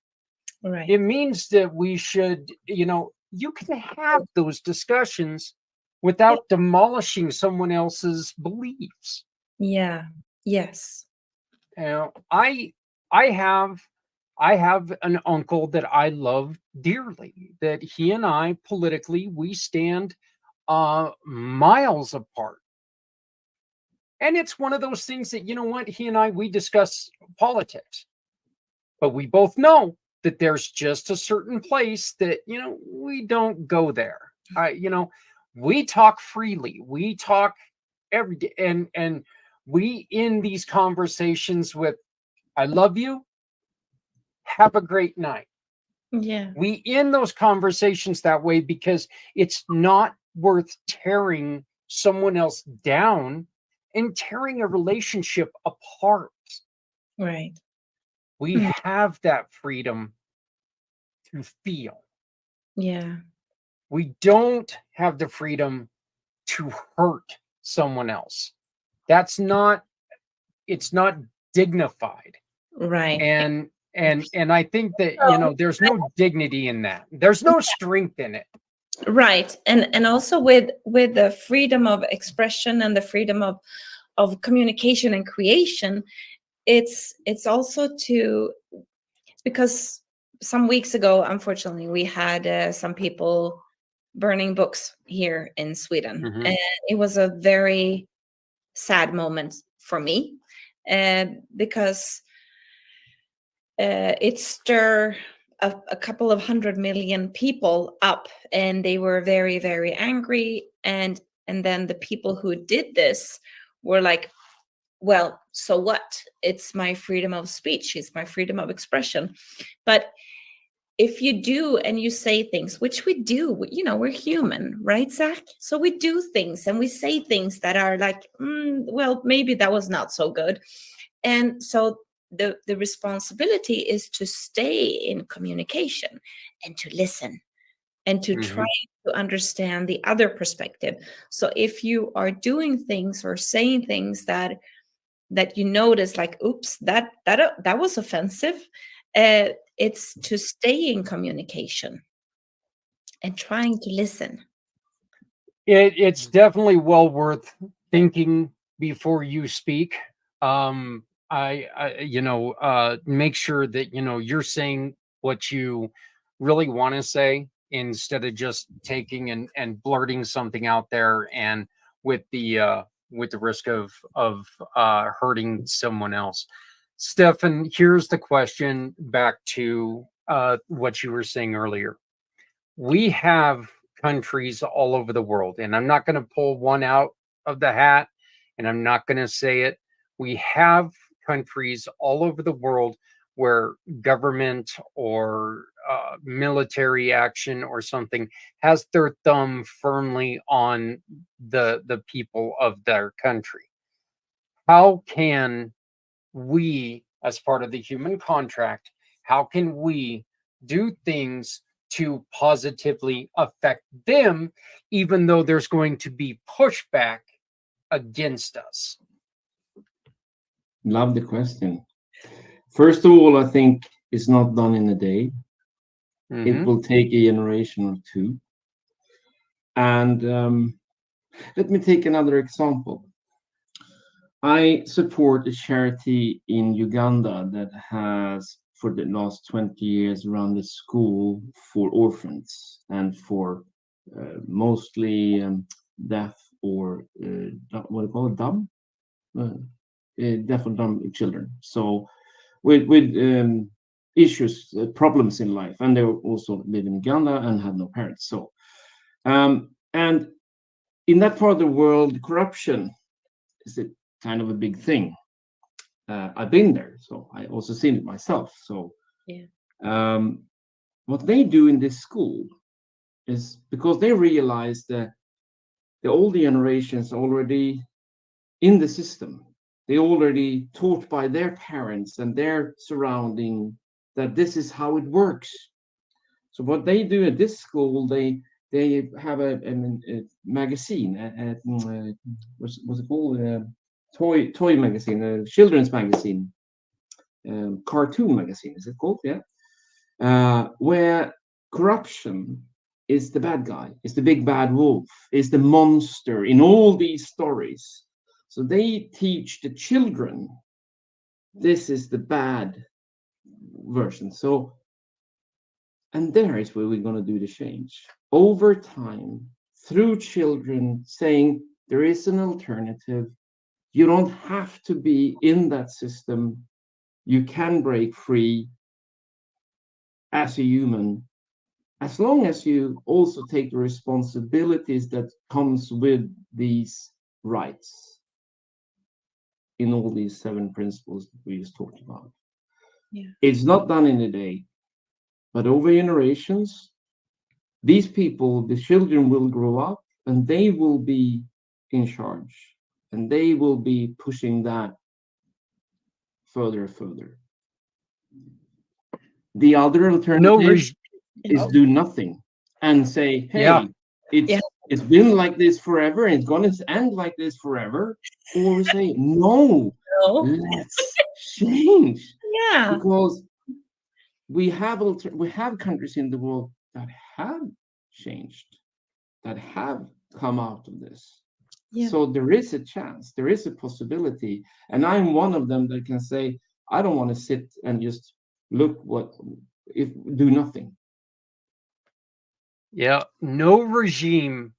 Right. It means that we should, you can have those discussions without demolishing someone else's beliefs. Yeah. Yes. I have an uncle that I love dearly, that he and I politically, we stand miles apart. And it's one of those things that, he and I, we discuss politics, but we both know that there's just a certain place that, we don't go there. We talk freely. We talk every day. And we end these conversations with, I love you. Have a great night. Yeah. We end those conversations that way because it's not worth tearing someone else down and tearing a relationship apart. Right. We have that freedom to feel. Yeah. We don't have the freedom to hurt someone else. It's not dignified. Right. And I think that, there's no dignity in that. There's no strength in it. Right. And also with the freedom of expression and the freedom of communication and creation, it's also because some weeks ago, unfortunately, we had some people burning books here in Sweden. Mhm. And it was a very sad moment for me, because it stirred a couple of 100 million people up, and they were very, very angry. And then the people who did this were like, well, so what? It's my freedom of speech. It's my freedom of expression. But if you do and you say things, which we do, we're human, right, Zach? So we do things and we say things that are like, well, maybe that was not so good. And so the responsibility is to stay in communication and to listen and to try to understand the other perspective. So if you are doing things or saying things that you notice, like, oops, that was offensive, it's to stay in communication and trying to listen. It's definitely well worth thinking before you speak. Make sure that you're saying what you really want to say instead of just taking and blurting something out there and with the risk of hurting someone else. Stefan, here's the question back to what you were saying earlier. We have countries all over the world, and I'm not going to pull one out of the hat, and I'm not going to say it. We have countries all over the world where government or military action or something has their thumb firmly on the people of their country. How can we, as part of the human contract, how can we do things to positively affect them, even though there's going to be pushback against us? Love the question. First of all, I think it's not done in a day. It will take a generation or two. And let me take another example. I support a charity in Uganda that has, for the last 20 years, run a school for orphans and for mostly deaf or what do you call it, dumb? Deaf or dumb children. So with issues, problems in life, and they also live in Uganda and have no parents. So, and in that part of the world, corruption is a kind of a big thing. I've been there, so I also seen it myself. So, what they do in this school is because they realize that the older generations already in the system. They already taught by their parents and their surrounding that this is how it works. So what they do at this school, they have a magazine, what's it called? Toy magazine, a children's magazine, cartoon magazine, is it called? Yeah. Where corruption is the bad guy, is the big bad wolf, is the monster in all these stories. So they teach the children this is the bad version. So, and there is where we're going to do the change over time through children saying there is an alternative. You don't have to be in that system. You can break free as a human, as long as you also take the responsibilities that comes with these rights in all these 7 principles that we just talked about. Yeah. It's not done in a day, but over generations, these people, the children will grow up and they will be in charge and they will be pushing that further and further. The other alternative is do nothing and say, hey, it's been like this forever and it's going to end like this forever. Or we say, no, let's change. Yeah. Because we have countries in the world that have changed, that have come out of this. Yeah. So there is a chance, there is a possibility. And I'm one of them that can say, I don't want to sit and just look do nothing. Yeah, no regime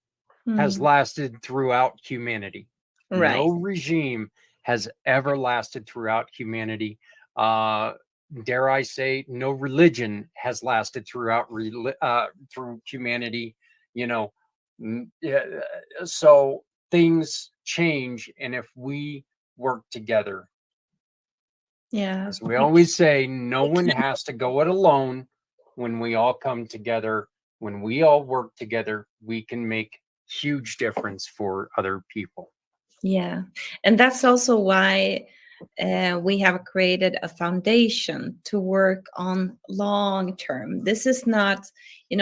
has lasted throughout humanity. Right. No regime has ever lasted throughout humanity. Dare I say, no religion has lasted throughout through humanity. You know, so things change, and if we work together, as we always say, no one has to go it alone. When we all come together, when we all work together, we can make huge difference for other people. Yeah, and that's also why we have created a foundation to work on long term. This is not,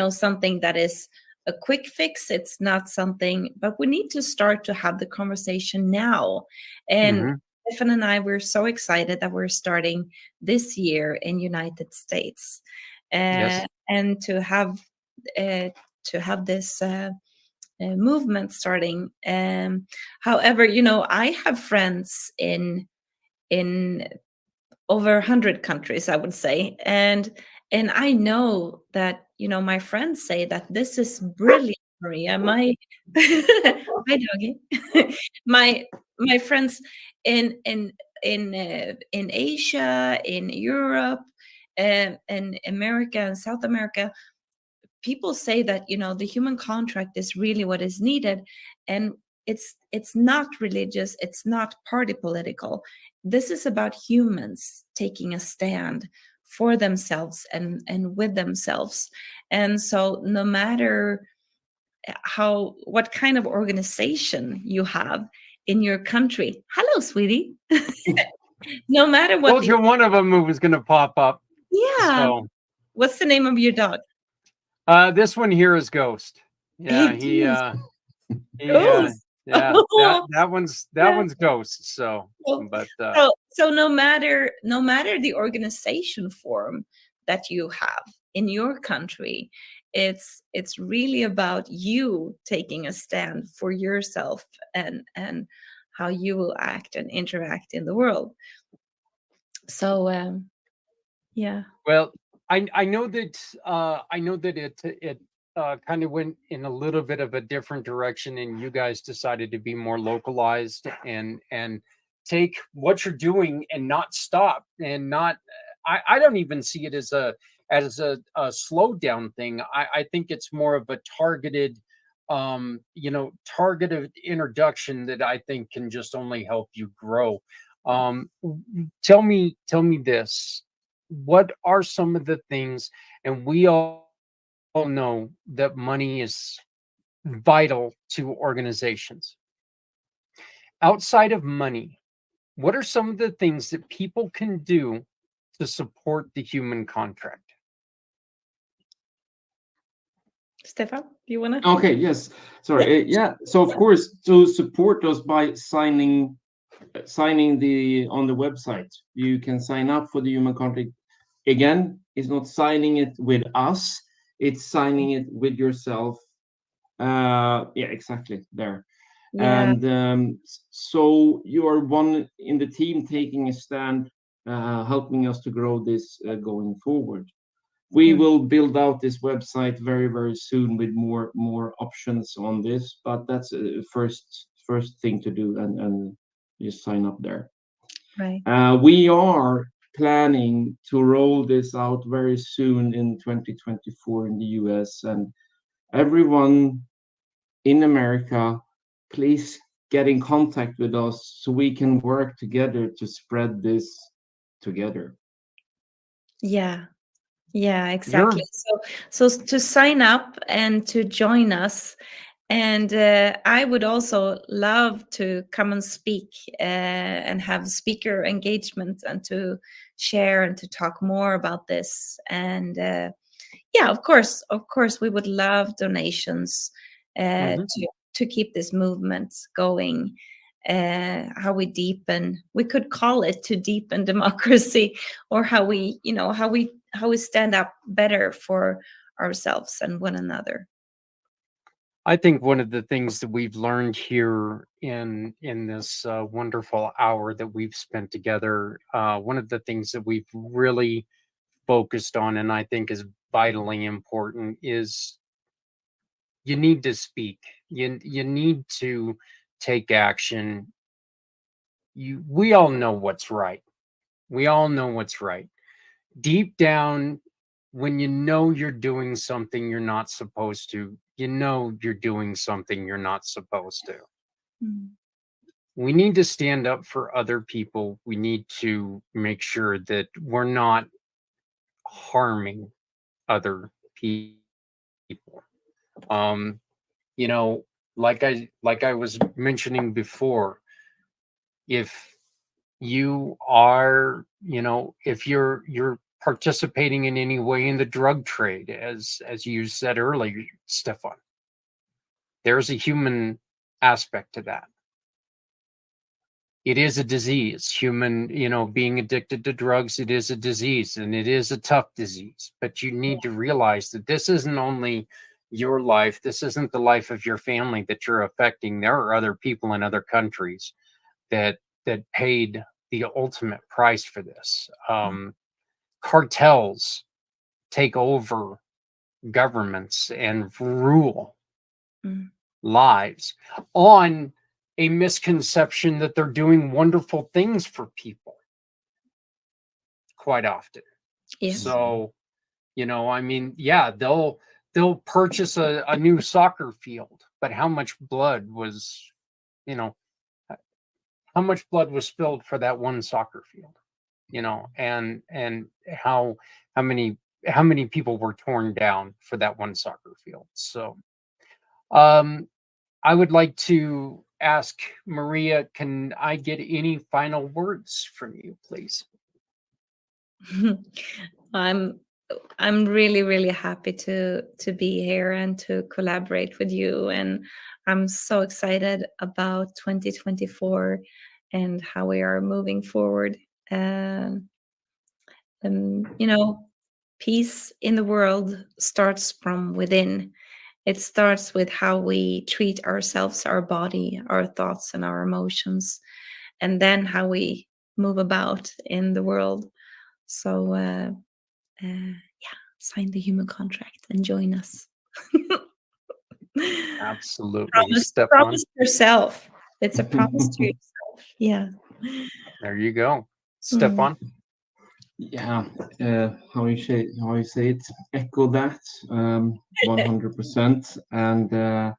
something that is a quick fix. It's not something, but we need to start to have the conversation now. And Stefan and I, we're so excited that we're starting this year in United States, and to have this movement starting. However, I have friends in over 100 countries, I would say, and I know that my friends say that this is brilliant, Maria. My my doggy, my friends in Asia, in Europe, and in America and South America, people say that, the human contract is really what is needed, and it's not religious, it's not party political. This is about humans taking a stand for themselves and with themselves. And so no matter what kind of organization you have in your country, hello sweetie, no matter what Told you one of them was going to pop up. yeah. So, What's the name of your dog? this one here is Ghost. Yeah, It he is he Ghost. yeah, Oh, that yeah. one's Ghost. So, So, but so no matter the organization form that you have in your country, it's really about you taking a stand for yourself and how you will act and interact in the world. So yeah. well, I know that it kind of went in a little bit of a different direction, and you guys decided to be more localized and take what you're doing and not stop and not. I don't even see it as a slow down thing. I think it's more of a targeted targeted introduction that I think can just only help you grow. Tell me this, what are some of the things, and we all know that money is vital to organizations. Outside of money, what are some of the things that people can do to support the human contract? Stefan, do you want to? Okay, yes. Sorry. Yeah. So of course, to support us by signing the on the website, you can sign up for the human contract. Again, it's not signing it with us; it's signing it with yourself. Yeah, exactly there. Yeah. And so you are one in the team taking a stand, helping us to grow this going forward. We Mm. will build out this website very, very soon with more options on this, but that's a first thing to do, and just sign up there. Right. We are planning to roll this out very soon in 2024 in the US, and everyone in America, please get in contact with us so we can work together to spread this together. Yeah. Yeah, exactly. You're So to sign up and to join us, and I would also love to come and speak and have speaker engagement and to share and to talk more about this. And yeah, of course, we would love donations mhm. to keep this movement going. How we deepen, we could call it to deepen democracy, or how we stand up better for ourselves and one another. I think one of the things that we've learned here in this wonderful hour that we've spent together, one of the things that we've really focused on, and I think is vitally important, is you need to speak. You need to take action. We all know what's right. We all know what's right. Deep down, when you know you're doing something you're not supposed to, you know you're doing something you're not supposed to. Mm. We need to stand up for other people. We need to make sure that we're not harming other people. Um, you know, like I was mentioning before, if you are, if you're participating in any way in the drug trade, as you said earlier, Stefan, there's a human aspect to that. It is a disease. Human, being addicted to drugs, it is a disease, and it is a tough disease. But you need to realize that this isn't only your life, this isn't the life of your family that you're affecting. There are other people in other countries that paid the ultimate price for this. Cartels take over governments and rule Mm. lives on a misconception that they're doing wonderful things for people quite often. Yes. So, I mean, yeah, they'll purchase a new soccer field, but how much blood was, you know, how much blood was spilled for that one soccer field, and how many how many people were torn down for that one soccer field. So um I would like to ask Maria, can I get any final words from you, please? I'm I'm really really happy to be here and to collaborate with you, and I'm so excited about 2024 and how we are moving forward. Um, you know, peace in the world starts from within. It starts with how we treat ourselves, our body, our thoughts, and our emotions, and then how we move about in the world. So, yeah, sign the human contract and join us. Absolutely, Promise Stefan. yourself. It's a promise to yourself. Yeah. There you go, Mm. Stefan. Yeah, how you say it? Echo that 100%. And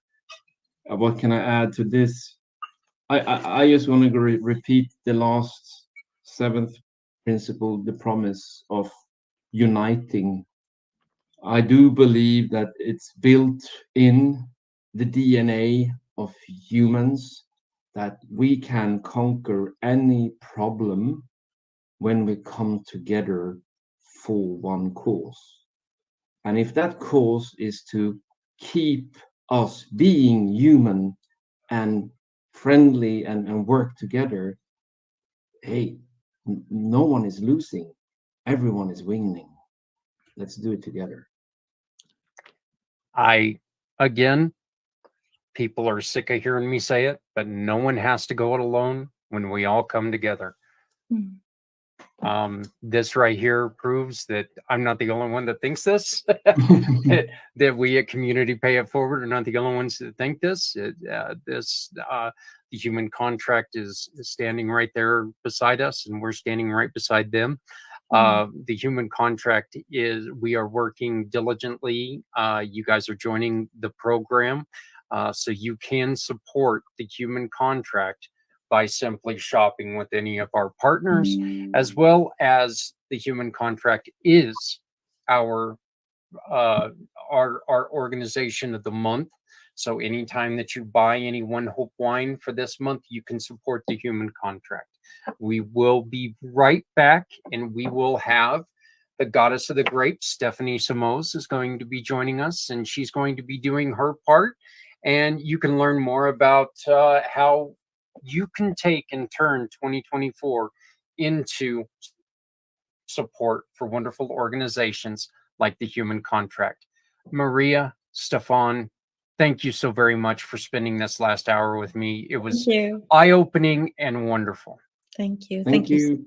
what can I add to this? I just want to repeat the last seventh principle, the promise of uniting. I do believe that it's built in the DNA of humans that we can conquer any problem when we come together for one cause. And if that cause is to keep us being human and friendly and work together, hey, no one is losing, everyone is winning. Let's do it together. I Again, people are sick of hearing me say it, but no one has to go it alone when we all come together. Mm. This right here proves that I'm not the only one that thinks this. That we at Community Pay It Forward are not the only ones that think this. The human contract is standing right there beside us, and we're standing right beside them. The human contract is, we are working diligently. You guys are joining the program, so you can support the human contract by simply shopping with any of our partners, as well as the human contract is our our organization of the month. So anytime that you buy any One Hope wine for this month, you can support the human contract. We will be right back, and we will have the goddess of the grapes, Stephanie Simoes, is going to be joining us, and she's going to be doing her part. And you can learn more about how you can take and turn 2024 into support for wonderful organizations like the Human Contract. Maria, Stefan, thank you so very much for spending this last hour with me. It Thank was you. eye-opening and wonderful. Thank you. Thank Thank you. you.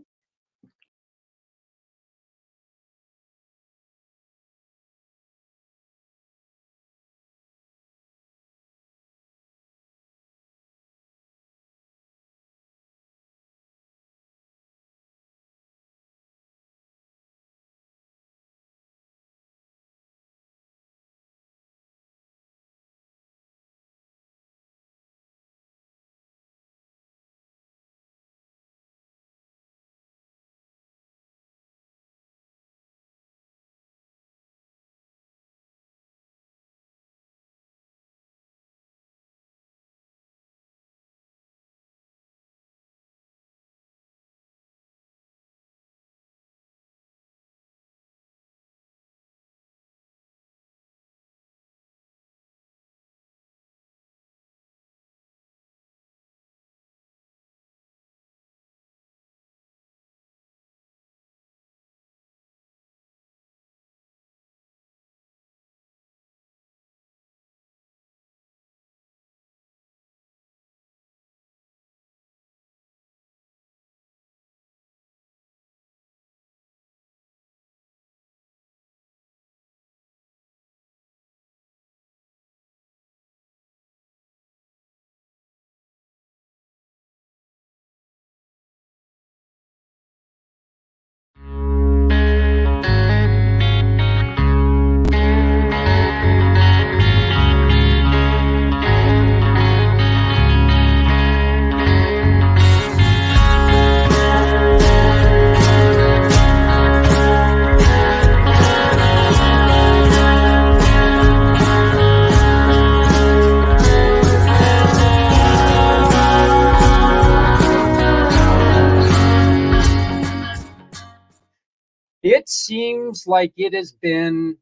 feels like it has been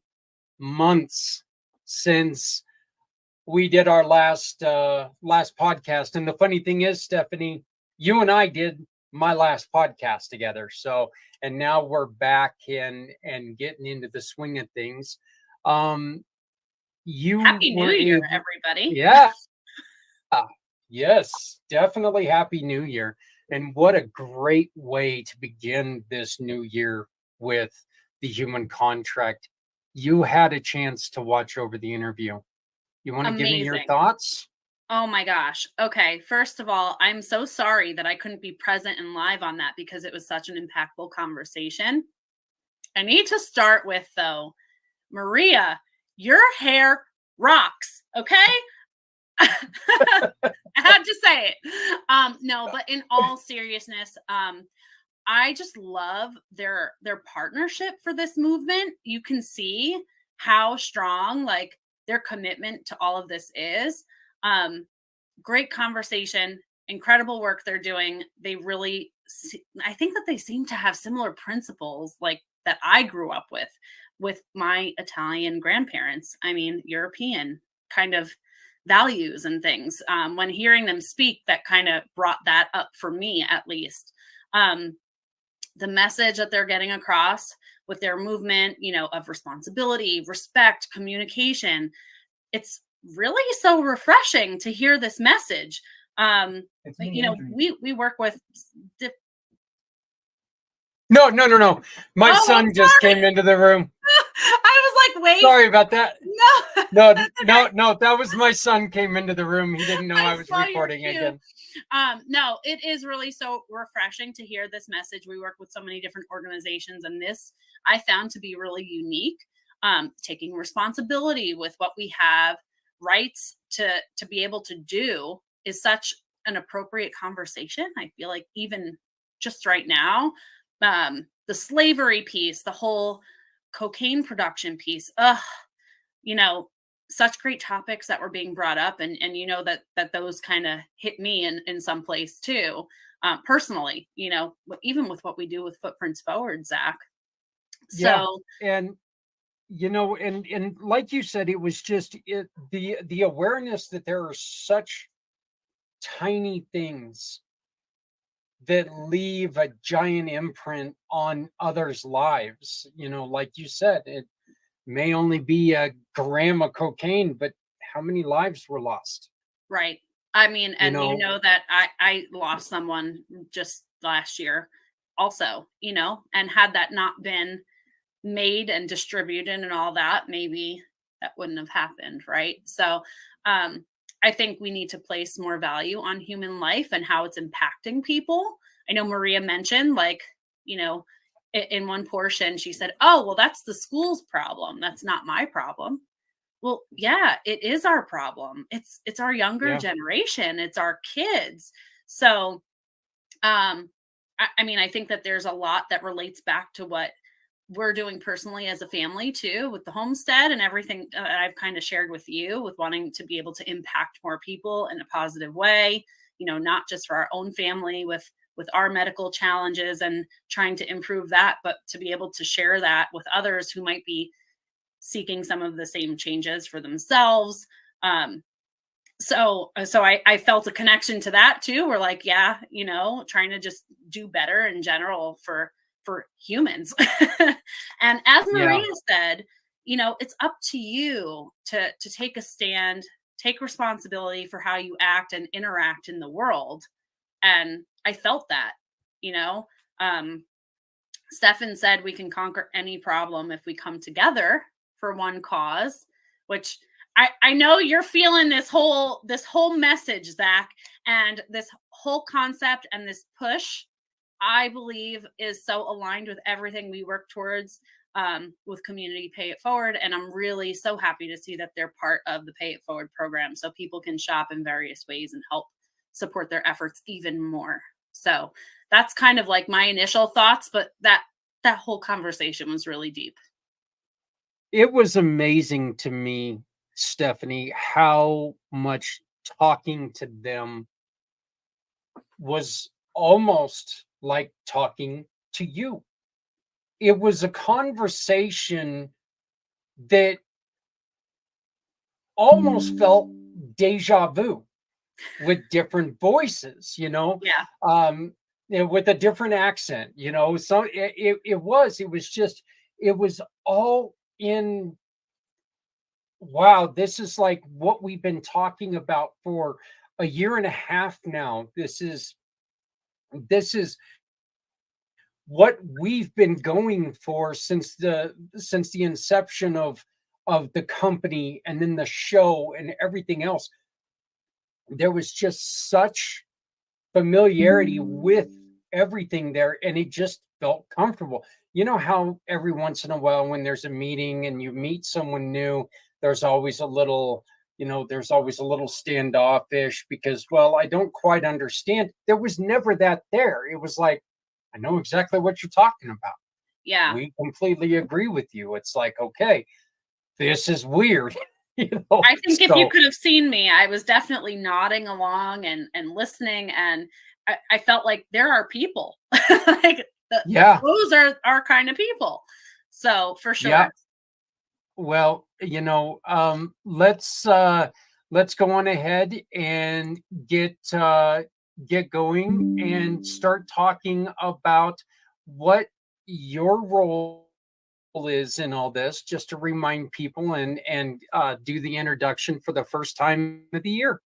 months since we did our last podcast. And the funny thing is, Stephanie, you and I did my last podcast together. So, and now we're back and getting into the swing of things. You Happy New were Year, able- everybody. Yeah. Yes, definitely Happy New Year. And what a great way to begin this new year with the human contract. You had a chance to watch over the interview. You want to give me your Amazing. thoughts? Oh my gosh. Okay. First of all, I'm so sorry that I couldn't be present and live on that because it was such an impactful conversation. I need to start with, though, Maria, your hair rocks. Okay. I had to say it. No, but in all seriousness, I just love their partnership for this movement. You can see how strong like their commitment to all of this is. Great conversation, incredible work they're doing. They really, I think that they seem to have similar principles like that I grew up with my Italian grandparents. I mean, European kind of values and things. When hearing them speak, that kind of brought that up for me, at least. The message that they're getting across with their movement, you know, of responsibility, respect, communication, it's really so refreshing to hear this message. You know, we work with No. My Oh, son I'm just sorry. came into the room. I was like, wait, Sorry about that. no. No, that was my son came into the room. He didn't know I was saw your recording cue. again. No, it is really so refreshing to hear this message. We work with so many different organizations, and this I found to be really unique. Taking responsibility with what we have rights to be able to do is such an appropriate conversation. I feel like even just right now, the slavery piece, the whole cocaine production piece, you know, such great topics that were being brought up, and you know that those kind of hit me in some place too, personally, you know, even with what we do with Footprints Forward, Zach. So and you know, and like you said, it was just the awareness that there are such tiny things that leave a giant imprint on others' lives. You know, like you said, it may only be a gram of cocaine, but how many lives were lost? right. I mean, and know? you know that I lost someone just last year also, you know, and had that not been made and distributed and all that, maybe that wouldn't have happened, right? So I think we need to place more value on human life and how it's impacting people. I know Maria mentioned, like, you know, in one portion she said, oh, well, that's the school's problem, that's not my problem. Well, yeah, it is our problem. It's our younger generation, it's our kids. So I mean, I think that there's a lot that relates back to what we're doing personally as a family too, with the homestead and everything I've kind of shared with you, with wanting to be able to impact more people in a positive way, you know, not just for our own family with our medical challenges and trying to improve that, but to be able to share that with others who might be seeking some of the same changes for themselves. So I felt a connection to that too. We're like, yeah, you know, trying to just do better in general for humans. And as Maria said, you know, it's up to you to take a stand, take responsibility for how you act and interact in the world. And I felt that, you know, Stefan said we can conquer any problem if we come together for one cause, which I know you're feeling this whole message, Zach, and this whole concept and this push, I believe, is so aligned with everything we work towards with Community Pay It Forward. And I'm really so happy to see that they're part of the Pay It Forward program, so people can shop in various ways and help support their efforts even more. So that's kind of like my initial thoughts, but that whole conversation was really deep. It was amazing to me, Stephanie, how much talking to them was almost like talking to you. it was a conversation that almost felt deja vu with different voices, Yeah. with a different accent, So it was just, it was all in. Wow, this is like what we've been talking about for a year and a half now. This is what we've been going for since the inception of the company, and then the show and everything else. There was just such familiarity with everything there, and it just felt comfortable. You know how every once in a while when there's a meeting and you meet someone new, there's always a little, standoffish because, well, I don't quite understand. There was never that there. It was like, I know exactly what you're talking about. Yeah. We completely agree with you. It's like, okay, this is weird. I think if you So could have seen me, I was definitely nodding along and listening, and I felt like there are people. Like yeah, those are our kind of people. So for yeah. sure. Well, let's go on ahead and get going and start talking about what your role is in all this, just to remind people and do the introduction for the first time of the year,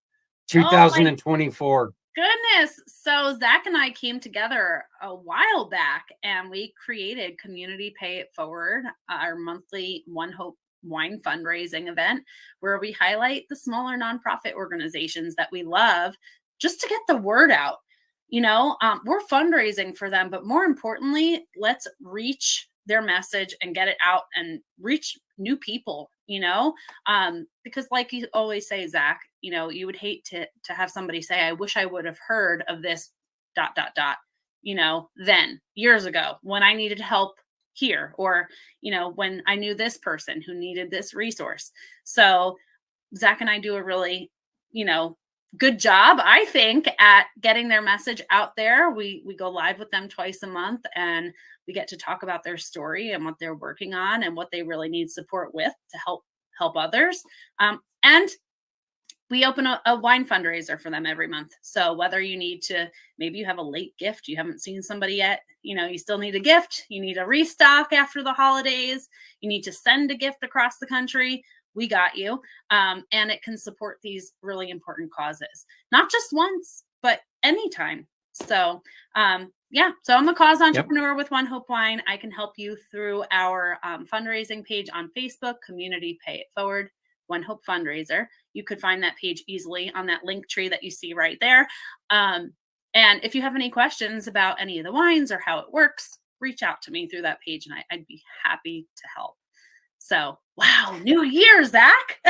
Oh my 2024. goodness. So Zach and I came together a while back and we created Community Pay It Forward, our monthly One Hope wine fundraising event where we highlight the smaller nonprofit organizations that we love just to get the word out. We're fundraising for them, but more importantly, let's reach their message and get it out and reach new people, because like you always say, Zach, you would hate to have somebody say, I wish I would have heard of this dot dot dot, then years ago when I needed help here, or when I knew this person who needed this resource. So Zach and I do a really, good job, I think, at getting their message out there. We go live with them twice a month, and we get to talk about their story and what they're working on and what they really need support with to help others. And we open a wine fundraiser for them every month. So whether you need to, maybe you have a late gift, you haven't seen somebody yet, you still need a gift, you need a restock after the holidays, you need to send a gift across the country, we got you. And it can support these really important causes, not just once, but anytime. So, so I'm a cause entrepreneur with One Hope Wine. I can help you through our fundraising page on Facebook, Community Pay It Forward, One Hope Fundraiser. You could find that page easily on that link tree that you see right there. And if you have any questions about any of the wines or how it works, reach out to me through that page and I'd be happy to help. So, wow, New Year, Zach.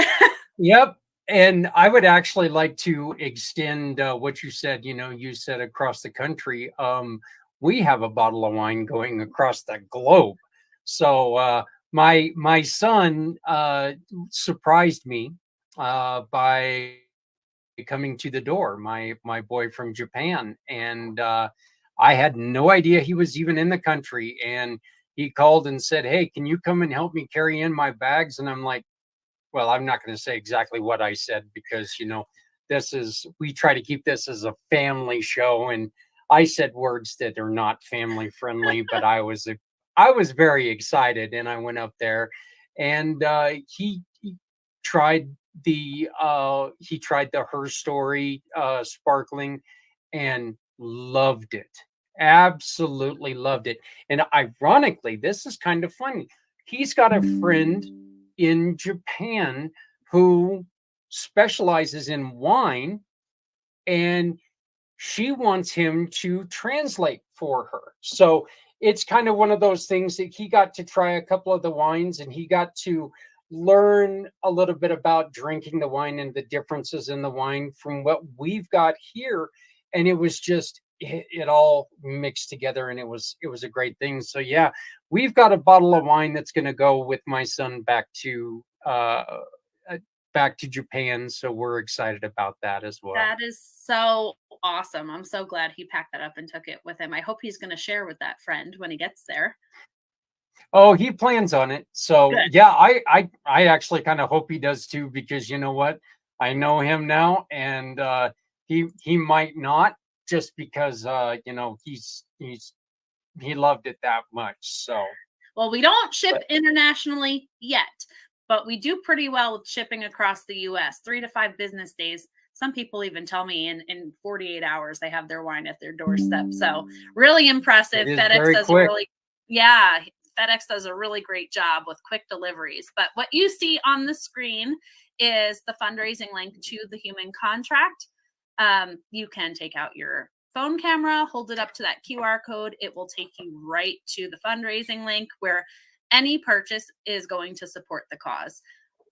Yep. And I would actually like to extend what you said. You said across the country. We have a bottle of wine going across the globe. So my son surprised me by coming to the door. My boy from Japan, and I had no idea he was even in the country. And he called and said, "Hey, can you come and help me carry in my bags?" And I'm like, well, I'm not going to say exactly what I said because, we try to keep this as a family show. And I said words that are not family friendly, but I was very excited. And I went up there and he tried the Her Story sparkling and loved it. Absolutely loved it. And ironically, this is kind of funny. He's got a friend in Japan who specializes in wine, and she wants him to translate for her. So it's kind of one of those things that he got to try a couple of the wines and he got to learn a little bit about drinking the wine and the differences in the wine from what we've got here. And it was just, it all mixed together, and it was a great thing. So yeah, we've got a bottle of wine that's going to go with my son back to Japan. So we're excited about that as well. That is so awesome. I'm so glad he packed that up and took it with him. I hope he's going to share with that friend when he gets there. Oh, he plans on it. So Good. yeah, I actually kind of hope he does too, because you know what? I know him now, and he might not, just because you know, he loved it that much. So Well, we don't ship but internationally yet, but we do pretty well with shipping across the US, 3 to 5 business days. Some people even tell me in 48 hours they have their wine at their doorstep. So really impressive. it is FedEx very does quick. yeah, FedEx does a really great job with quick deliveries. But what you see on the screen is the fundraising link to the human contract. You can take out your phone camera, hold it up to that QR code. It will take you right to the fundraising link where any purchase is going to support the cause.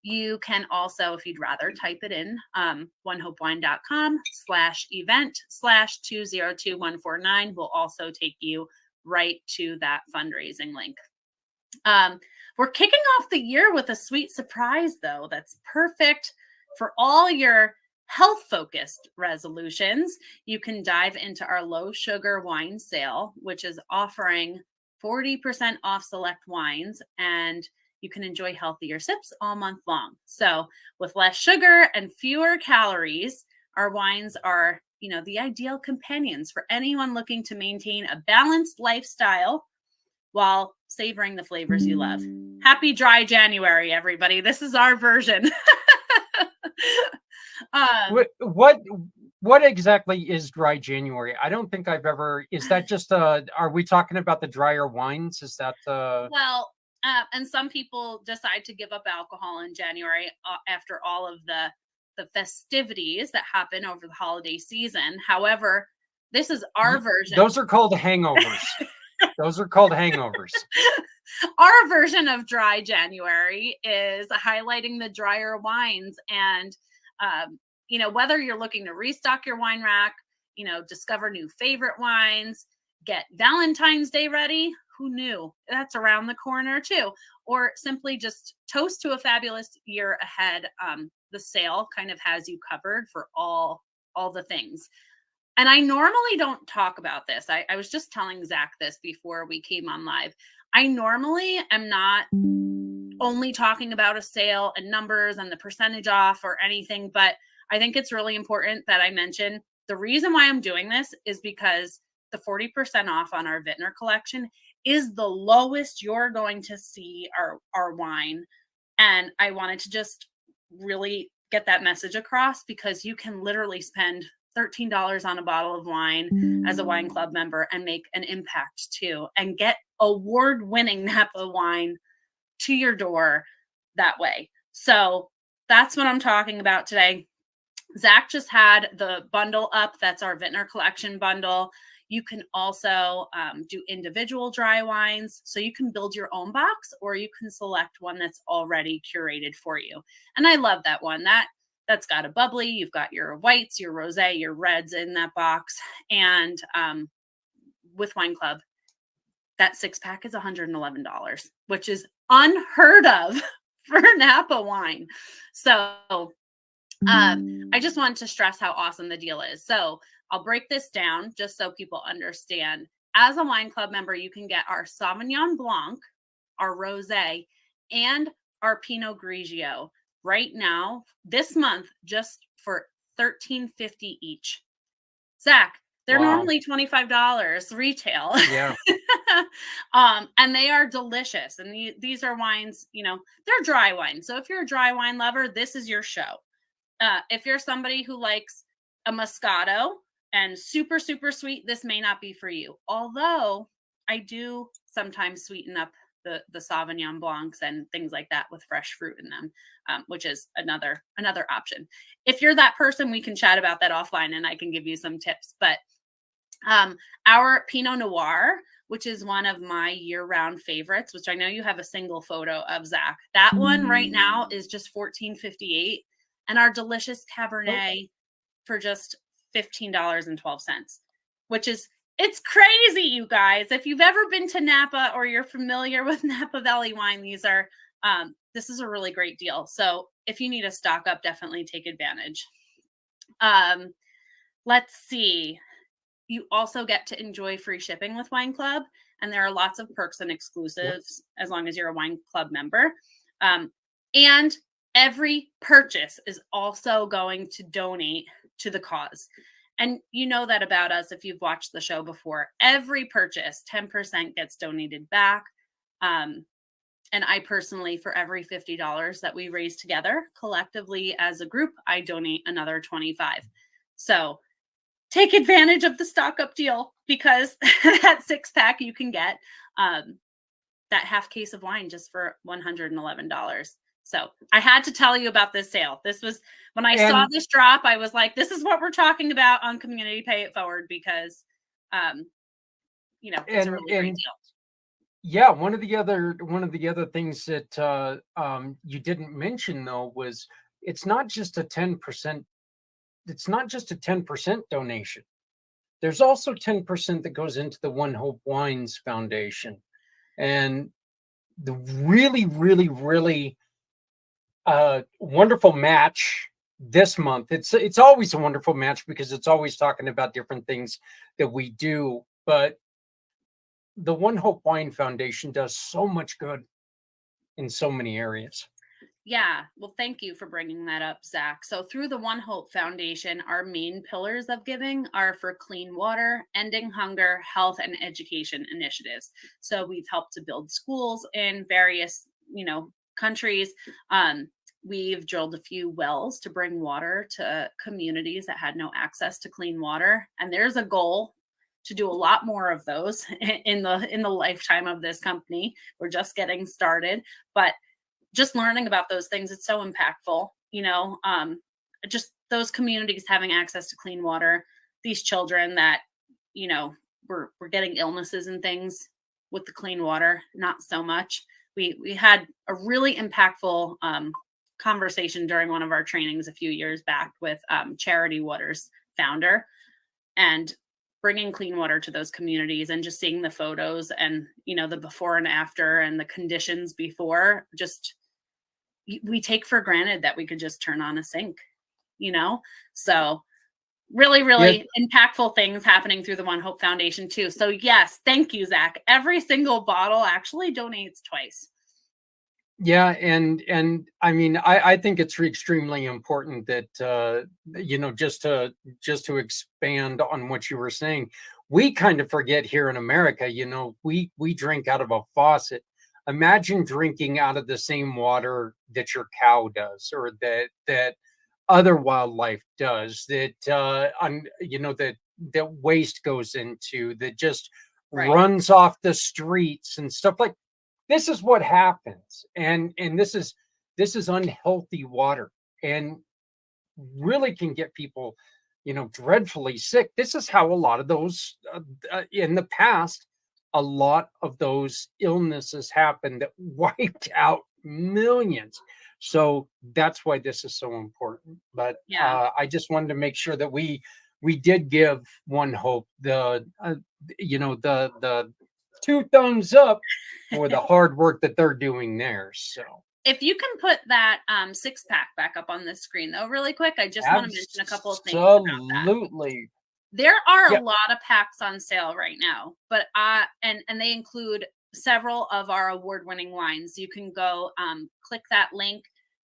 You can also, if you'd rather, type it in, onehopewine.com/event/202149 will also take you right to that fundraising link. We're kicking off the year with a sweet surprise, though, that's perfect for all your health focused resolutions. You can dive into our low sugar wine sale, which is offering 40% off select wines, and you can enjoy healthier sips all month long. So with less sugar and fewer calories, our wines are, you know, the ideal companions for anyone looking to maintain a balanced lifestyle while savoring the flavors you love. Happy dry January, everybody. This is our version. What exactly is dry January? I don't think I've ever. Is that just are we talking about the drier wines? Is that Well, and some people decide to give up alcohol in January after all of the festivities that happen over the holiday season. However, this is our version. Those are called hangovers. Those are called hangovers. Our version of dry January is highlighting the drier wines, and you know, whether you're looking to restock your wine rack, you know, discover new favorite wines, get Valentine's Day ready. Who knew? That's around the corner too. Or simply just toast to a fabulous year ahead. The sale kind of has you covered for all the things. And I normally don't talk about this. I was just telling Zach this before we came on live. I normally am not only talking about a sale and numbers and the percentage off or anything, but I think it's really important that I mention the reason why I'm doing this is because the 40% off on our Vintner collection is the lowest you're going to see our wine. And I wanted to just really get that message across, because you can literally spend $13 on a bottle of wine as a wine club member and make an impact too, and get award-winning Napa wine to your door that way. So that's what I'm talking about today. Zach just had the bundle up. That's our Vintner collection bundle. You can also do individual dry wines. So you can build your own box, or you can select one that's already curated for you. And I love that one. That's got a bubbly. You've got your whites, your rosé, your reds in that box. And with Wine Club, that 6-pack is $111, which is unheard of for Napa wine. So I just wanted to stress how awesome the deal is. So I'll break this down just so people understand. As a Wine Club member, you can get our Sauvignon Blanc, our Rosé, and our Pinot Grigio right now, this month, just for $13.50 each. Zach, they're normally $25 retail. Yeah. And they are delicious. And these are wines, you know, they're dry wines. So if you're a dry wine lover, this is your show. If you're somebody who likes a Moscato and super, super sweet, this may not be for you. Although I do sometimes sweeten up the Sauvignon Blancs and things like that with fresh fruit in them, which is another option. If you're that person, we can chat about that offline and I can give you some tips. But our Pinot Noir, which is one of my year-round favorites, which I know you have a single photo of, Zach. That one right now is just $14.58. And our delicious Cabernet for just $15.12, which is, it's crazy, you guys. If you've ever been to Napa or you're familiar with Napa Valley wine, this is a really great deal. So if you need a stock up, definitely take advantage. Let's see. You also get to enjoy free shipping with Wine Club. and there are lots of perks and exclusives as long as you're a wine club member. And every purchase is also going to donate to the cause. And you know that about us if you've watched the show before. Every purchase, 10% gets donated back. And I personally, for every $50 that we raise together collectively as a group, I donate another 25. So take advantage of the stock up deal, because that 6-pack you can get that half case of wine just for $111. So I had to tell you about this sale. This was when I saw this drop, I was like, this is what we're talking about on Community Pay It Forward, because it's a really great deal. Yeah, one of the other things that you didn't mention though was it's not just a 10%. It's not just a 10% donation. There's also 10% that goes into the One Hope Wines Foundation, and the really, really, really wonderful match this month. It's always a wonderful match because it's always talking about different things that we do, but the One Hope Wine Foundation does so much good in so many areas. Yeah, well, thank you for bringing that up, Zach. So through the One Hope Foundation, our main pillars of giving are for clean water, ending hunger, health, and education initiatives. So we've helped to build schools in various, countries. We've drilled a few wells to bring water to communities that had no access to clean water. And there's a goal to do a lot more of those in the lifetime of this company. We're just getting started, but just learning about those things, it's so impactful, just those communities having access to clean water, these children that, were getting illnesses and things with the clean water, not so much. We had a really impactful conversation during one of our trainings a few years back with Charity Water's founder, and bringing clean water to those communities and just seeing the photos and, the before and after and the conditions before, just we take for granted that we could just turn on a sink, so really, really impactful things happening through the One Hope Foundation too. So yes, thank you, Zach. Every single bottle actually donates twice. Yeah, and I mean, I think it's extremely important that just to expand on what you were saying, we kind of forget here in America, we drink out of a faucet. Imagine drinking out of the same water that your cow does, or that other wildlife does, that that waste goes into, that just runs off the streets and stuff like. This is what happens, and this is unhealthy water, and really can get people, dreadfully sick. This is how a lot of those in the past, a lot of those illnesses happened that wiped out millions. So that's why this is so important. But I just wanted to make sure that we did give One Hope the 2 thumbs up for the hard work that they're doing there. So if you can put that 6-pack back up on the screen though, really quick, I just want to mention a couple of things about that. Absolutely. There are a lot of packs on sale right now, but and they include several of our award-winning wines. You can go click that link,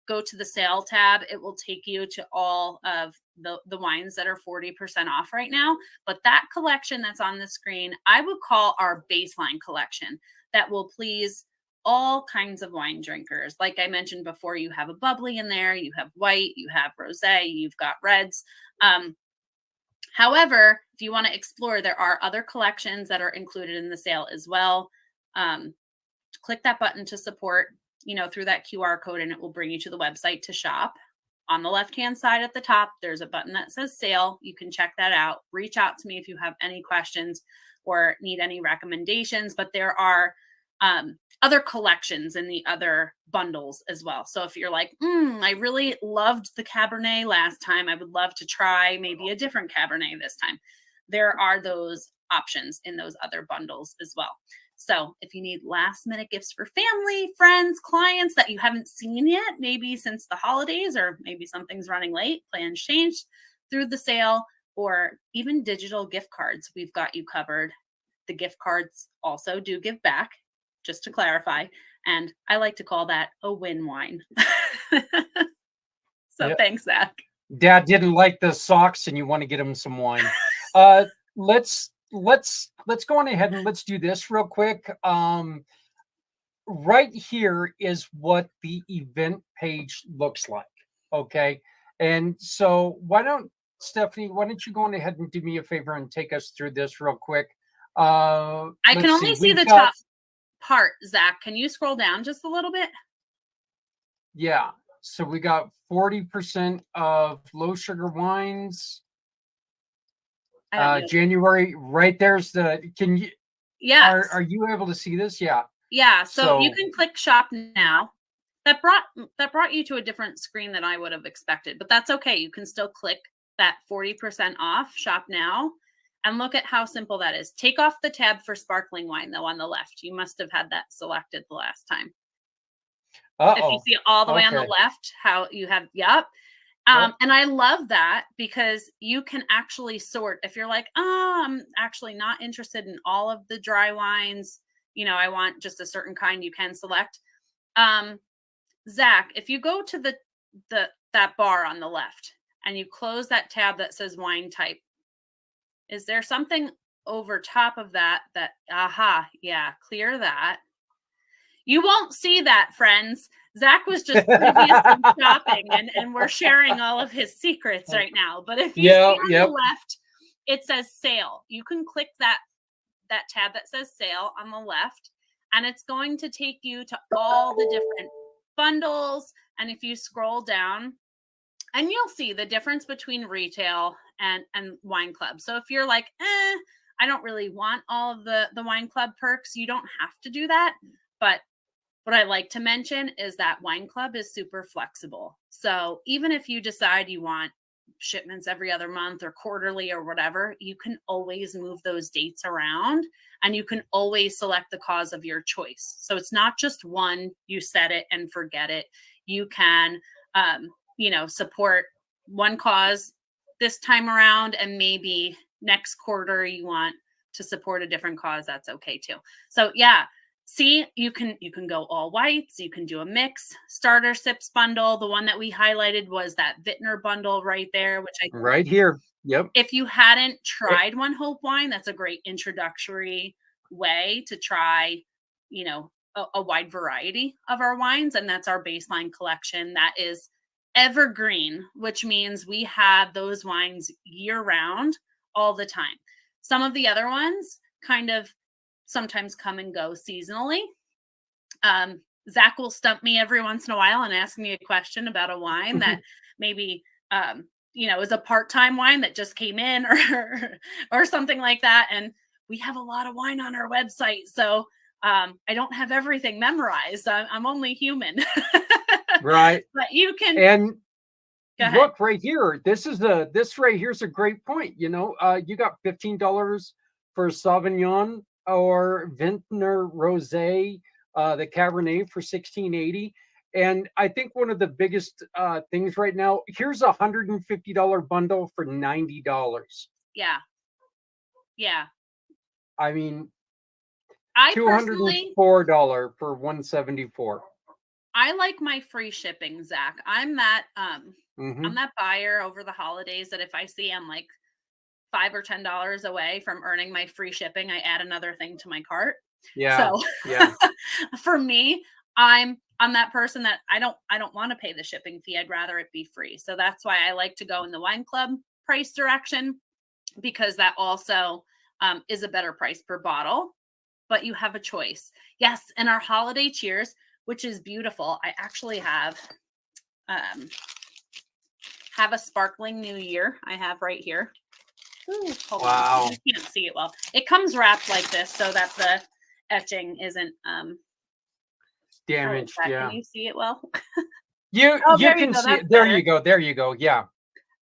go to the sale tab. It will take you to all of the wines that are 40% off right now. But that collection that's on the screen, I would call our baseline collection, that will please all kinds of wine drinkers. Like I mentioned before, you have a bubbly in there, you have white, you have rosé, you've got reds. However, if you want to explore, there are other collections that are included in the sale as well. Click that button to support, through that QR code, and it will bring you to the website to shop. On the left-hand side at the top, there's a button that says sale. You can check that out. Reach out to me if you have any questions or need any recommendations, but there are other collections in the other bundles as well. So if you're like, I really loved the Cabernet last time, I would love to try maybe a different Cabernet this time, there are those options in those other bundles as well. So if you need last minute gifts for family, friends, clients that you haven't seen yet, maybe since the holidays, or maybe something's running late, plans changed through the sale, or even digital gift cards, we've got you covered. the gift cards also do give back, just to clarify. And I like to call that a win wine. So Yep. thanks, Zach. Dad didn't like the socks, and you want to get him some wine. Let's go on ahead and let's do this real quick. Right here is what the event page looks like. Okay, and so Stephanie, why don't you go on ahead and do me a favor and take us through this real quick? I can only see the top part, Zach. Can you scroll down just a little bit? Yeah. So we got 40% of low sugar wines. January, right there's can you? Yeah. Are you able to see this? Yeah. Yeah. So you can click shop now. That brought you to a different screen than I would have expected, but that's okay. You can still click that 40% off shop now. And look at how simple that is. Take off the tab for sparkling wine, though, on the left. You must have had that selected the last time. If you see all the way on the left, how you have, yep. And I love that because you can actually sort. If you're like, oh, I'm actually not interested in all of the dry wines, I want just a certain kind, you can select. Zach, if you go to that bar on the left and you close that tab that says wine type, is there something over top of that, yeah, clear that. You won't see that, friends. Zach was just previously shopping and we're sharing all of his secrets right now. But if you see on the left, it says sale. You can click that tab that says sale on the left, and it's going to take you to all the different bundles. And if you scroll down, and you'll see the difference between retail and wine club. So if you're like, I don't really want all of the wine club perks, you don't have to do that. But what I like to mention is that wine club is super flexible. So even if you decide you want shipments every other month or quarterly or whatever, you can always move those dates around, and you can always select the cause of your choice. So it's not just one, you set it and forget it. You can, support one cause this time around, and maybe next quarter you want to support a different cause. That's okay too. So yeah. See, you can go all whites. You can do a mix starter sips bundle. The one that we highlighted was that Vintner bundle right there, which right here. Yep. If you hadn't tried ONEHOPE wine, that's a great introductory way to try, a wide variety of our wines. And that's our baseline collection. That is evergreen, which means we have those wines year round all the time. Some of the other ones kind of sometimes come and go seasonally. Zach will stump me every once in a while and ask me a question about a wine that maybe, is a part-time wine that just came in or something like that. And we have a lot of wine on our website. So I don't have everything memorized. I'm only human. Right. But you can. And look right here. This right here's a great point. You got $15 for Sauvignon or Vintner Rosé, the Cabernet for $16.80. And I think one of the biggest things right now, here's a $150 bundle for $90. Yeah. Yeah. I mean, I $204 for $174. I like my free shipping, Zach. I'm that I'm that buyer over the holidays that if I see I'm like $5 or $10 away from earning my free shipping, I add another thing to my cart. Yeah. So yeah. For me, I'm that person that I don't want to pay the shipping fee. I'd rather it be free. So that's why I like to go in the wine club price direction, because that also is a better price per bottle, but you have a choice. Yes. And our holiday cheers, which is beautiful. I actually have a sparkling New Year. I have right here. Ooh, wow. You can't see it well. It comes wrapped like this so that the etching isn't damaged. Yeah. Can you see it well? you can see it. There you go. There you go. Yeah.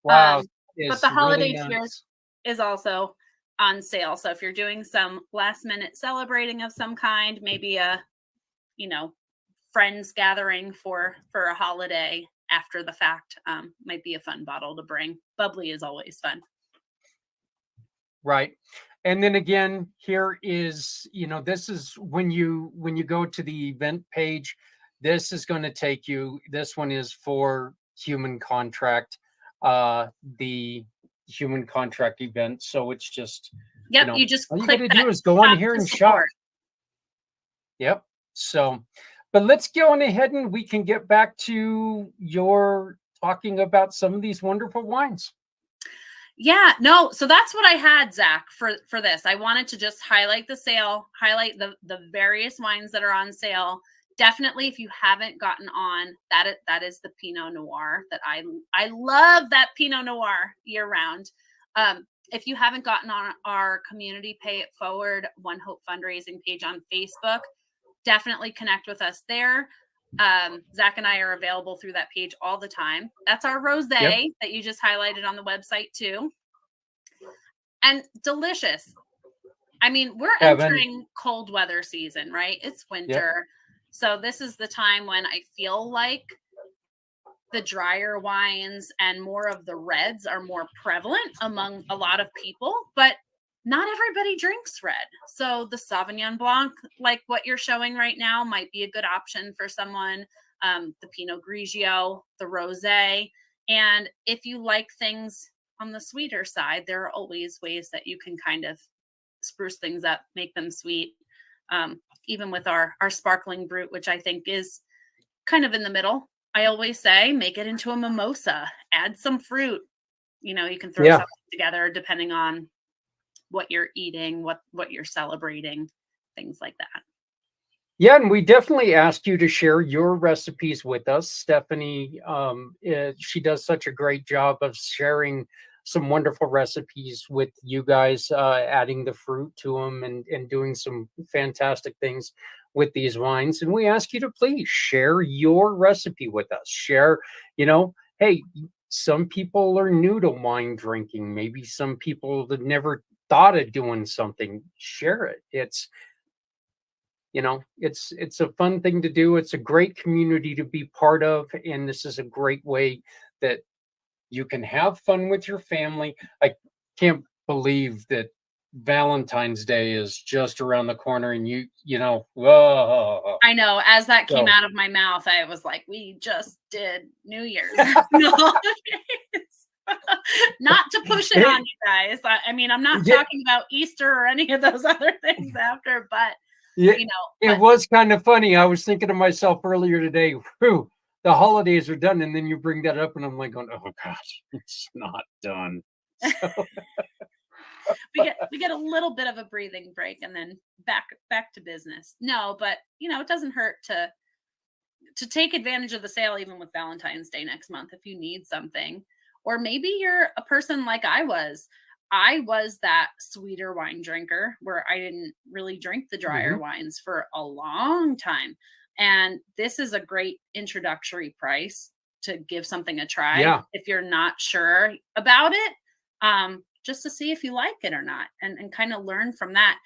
Wow. But the holiday really cheers is also on sale. So if you're doing some last minute celebrating of some kind, maybe a friends gathering for a holiday after the fact, might be a fun bottle to bring. Bubbly is always fun. Right. And then again, here is, this is when you go to the event page, this is going to take you, this one is for human contract, the human contract event. So it's just, Yep, you just all you click got to that do is go on shop here to and shop. support. Yep. So, but let's go on ahead and we can get back to your talking about some of these wonderful wines. Yeah, no, so that's what I had, Zach, for this. I wanted to just highlight the sale, highlight the various wines that are on sale. Definitely, if you haven't gotten on, that is the Pinot Noir that I love that Pinot Noir year round. If you haven't gotten on our community Pay It Forward One Hope fundraising page on Facebook, definitely connect with us there. Zach and I are available through that page all the time. That's our rosé that you just highlighted on the website too. And delicious. I mean, we're entering cold weather season, right? It's winter. So this is the time when I feel like the drier wines and more of the reds are more prevalent among a lot of people, but not everybody drinks red. So the Sauvignon Blanc, like what you're showing right now, might be a good option for someone. The Pinot Grigio, the Rosé. And if you like things on the sweeter side, there are always ways that you can kind of spruce things up, make them sweet. Even with our sparkling brut, which I think is kind of in the middle. I always say, make it into a mimosa, add some fruit. You can throw something together depending on what you're eating, what you're celebrating, things like that. Yeah, and we definitely ask you to share your recipes with us. Stephanie, she does such a great job of sharing some wonderful recipes with you guys, adding the fruit to them and doing some fantastic things with these wines. And we ask you to please share your recipe with us. Share, hey, some people are new to wine drinking. Maybe some people that never thought of doing something. Share it. It's a fun thing to do. It's a great community to be part of. And this is a great way that you can have fun with your family. I can't believe that Valentine's Day is just around the corner and whoa. I know. As that came out of my mouth, I was like, we just did New Year's. Not to push it on you guys. I mean, I'm not talking about Easter or any of those other things after, but it was kind of funny. I was thinking to myself earlier today, whew, the holidays are done, and then you bring that up, and I'm like, going, oh gosh, it's not done. So. we get a little bit of a breathing break, and then back to business. No, but it doesn't hurt to take advantage of the sale, even with Valentine's Day next month, if you need something, or maybe you're a person like I was. I was that sweeter wine drinker where I didn't really drink the drier wines for a long time. And this is a great introductory price to give something a try if you're not sure about it, just to see if you like it or not and kind of learn from that.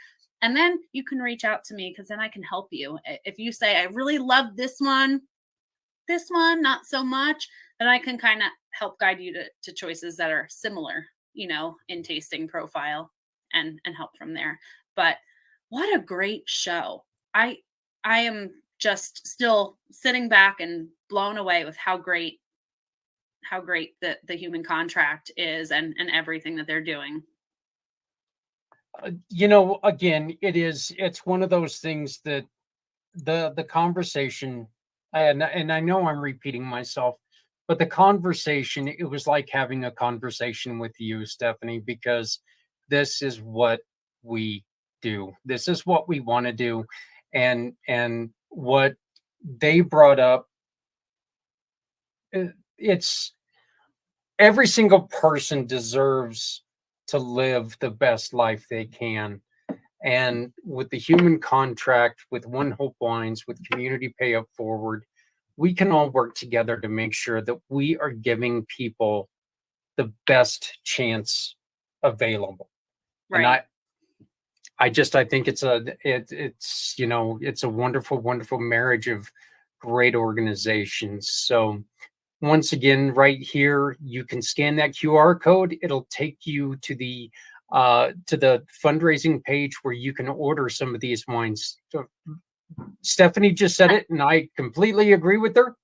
And then you can reach out to me because then I can help you. If you say, I really love this one, not so much, then I can kind of help guide you to choices that are similar, in tasting profile and help from there. But what a great show. I am just still sitting back and blown away with how great the human contract is and everything that they're doing. Again, it's one of those things that the conversation, and I know I'm repeating myself, but the conversation, it was like having a conversation with you, Stephanie, because this is what we do. This is what we want to do. And what they brought up, it's every single person deserves to live the best life they can. And with the human contract, with One Hope Wines, with Community Pay It Forward, we can all work together to make sure that we are giving people the best chance available. Right. And I think it's a wonderful, wonderful marriage of great organizations. So once again, right here, you can scan that QR code. It'll take you to the to the fundraising page where you can order some of these wines. So Stephanie just said it, and I completely agree with her.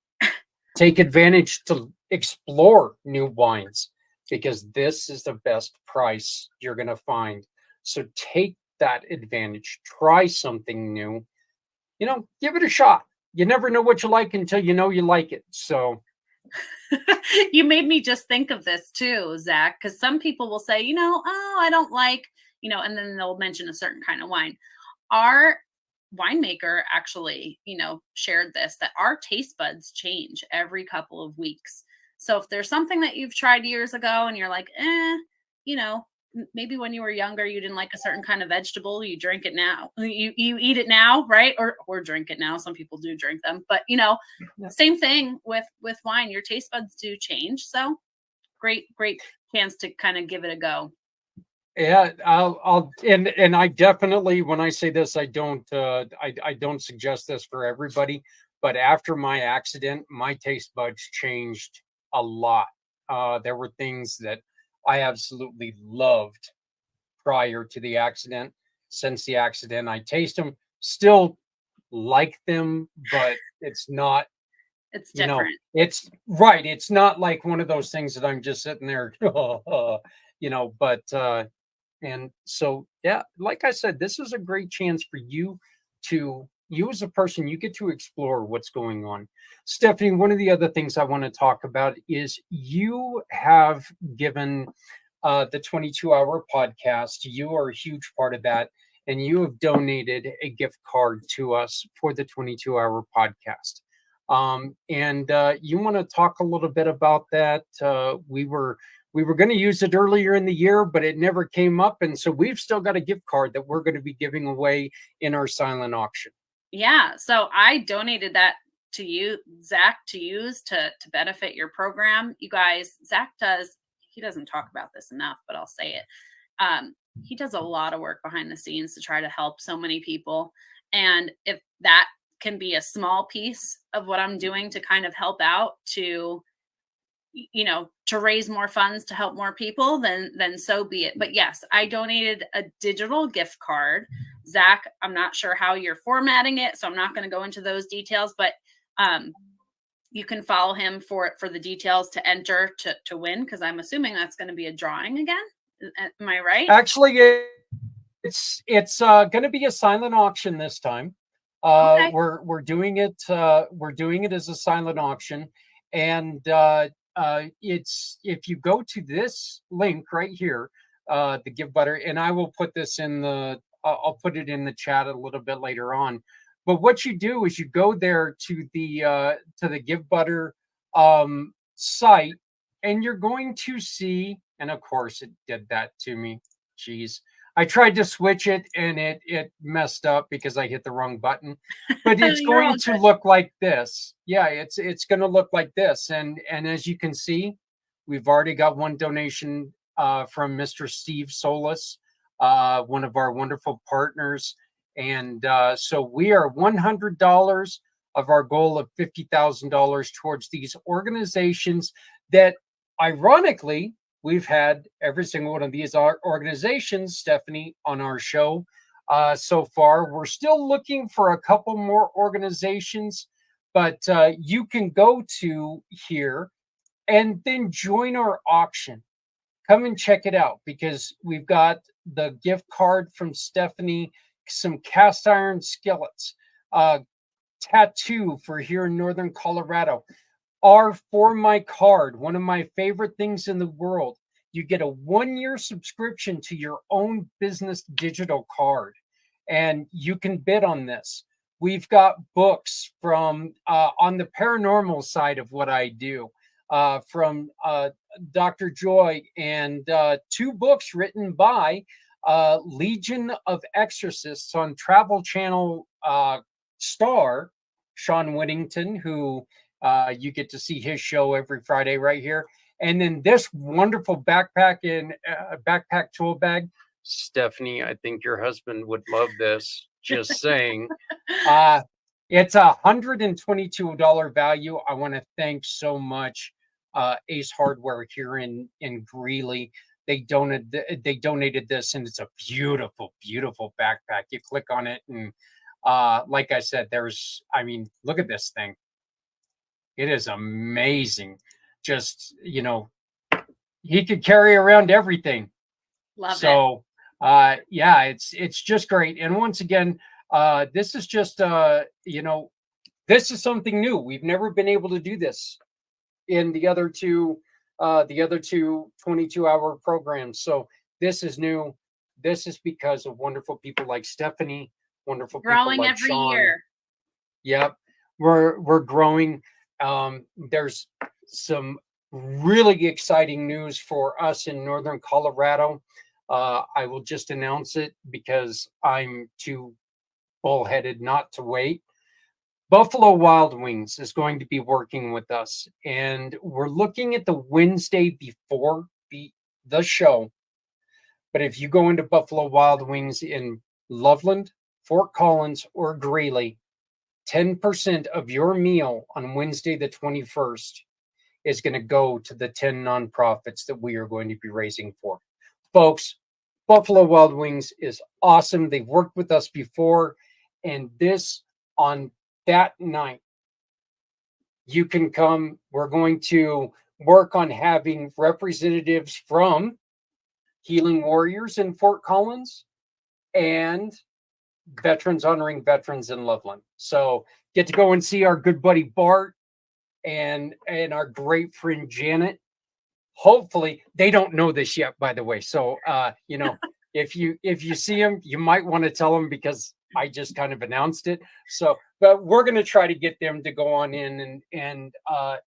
Take advantage to explore new wines, because this is the best price you're going to find. So take that advantage. Try something new. Give it a shot. You never know what you like until you know you like it. So you made me just think of this too, Zach, because some people will say, oh, I don't like, and then they'll mention a certain kind of wine. Our winemaker actually, shared this, that our taste buds change every couple of weeks. So if there's something that you've tried years ago and you're like, maybe when you were younger, you didn't like a certain kind of vegetable, you drink it now, you eat it now, right? Or drink it now. Some people do drink them, but same thing with wine, your taste buds do change. So great chance to kind of give it a go. Yeah, and I definitely, when I say this, I don't suggest this for everybody, but after my accident, my taste buds changed a lot. There were things that I absolutely loved prior to the accident. Since the accident, I taste them, still like them, but it's not, it's different. It's right. It's not like one of those things that I'm just sitting there, but and so, yeah, like I said, this is a great chance for you as a person, you get to explore what's going on. Stephanie, one of the other things I want to talk about is you have given the 22-hour podcast. You are a huge part of that, and you have donated a gift card to us for the 22-hour podcast. And you want to talk a little bit about that? We were going to use it earlier in the year, but it never came up. And so we've still got a gift card that we're going to be giving away in our silent auction. Yeah. So I donated that to you, Zach, to use to benefit your program. You guys, Zach he doesn't talk about this enough, but I'll say it. He does a lot of work behind the scenes to try to help so many people. And if that can be a small piece of what I'm doing to kind of help out to raise more funds to help more people, then so be it. But yes, I donated a digital gift card. Zach, I'm not sure how you're formatting it, so I'm not going to go into those details, but you can follow him for the details to enter to win, because I'm assuming that's going to be a drawing again. Am I right? Actually, it's going to be a silent auction this time. Okay. We're doing it. We're doing it as a silent auction, and it's, if you go to this link right here, the Give Butter, and I will put this in I'll put it in the chat a little bit later on. But what you do is you go there to the Give Butter site, and you're going to see, and of course it did that to me. Jeez. I tried to switch it and it messed up because I hit the wrong button. But it's going to look like this. Yeah, it's going to look like this. And as you can see, we've already got one donation from Mr. Steve Solis, one of our wonderful partners. And so we are $100 of our goal of $50,000 towards these organizations that, ironically, we've had every single one of these organizations, Stephanie, on our show so far. We're still looking for a couple more organizations, but you can go to here and then join our auction. Come and check it out, because we've got the gift card from Stephanie, some cast iron skillets, tattoo for here in Northern Colorado. For my card, one of my favorite things in the world, you get a 1-year subscription to your own business digital card, and you can bid on this. We've got books from on the paranormal side of what I do, from Dr. Joy, and 2 books written by Legion of Exorcists on Travel Channel star Sean Whittington, who you get to see his show every Friday right here. And then this wonderful backpack tool bag. Stephanie, I think your husband would love this. Just saying. It's $122 value. I want to thank so much Ace Hardware here in Greeley. they donated this, and it's a beautiful, beautiful backpack. You click on it, and like I said, look at this thing. It is amazing. Just, he could carry around everything. Love it. So, yeah, it's just great. And once again, this is just, this is something new. We've never been able to do this in the other two 22-hour programs. So this is new. This is because of wonderful people like Stephanie, wonderful Growing people like every Sean. year. Yep. We're growing. There's some really exciting news for us in Northern Colorado. I will just announce it because I'm too bullheaded not to wait. Buffalo Wild Wings is going to be working with us, and we're looking at the Wednesday before the show. But if you go into Buffalo Wild Wings in Loveland, Fort Collins, or Greeley, 10% of your meal on Wednesday the 21st is going to go to the 10 nonprofits that we are going to be raising for. Folks, Buffalo Wild Wings is awesome. They've worked with us before, and this on that night, you can come. We're going to work on having representatives from Healing Warriors in Fort Collins and Veterans Honoring Veterans in Loveland. So get to go and see our good buddy Bart and our great friend Janet. Hopefully, they don't know this yet, by the way. So if you see them, you might want to tell them because I just kind of announced it. So, but we're going to try to get them to go on in and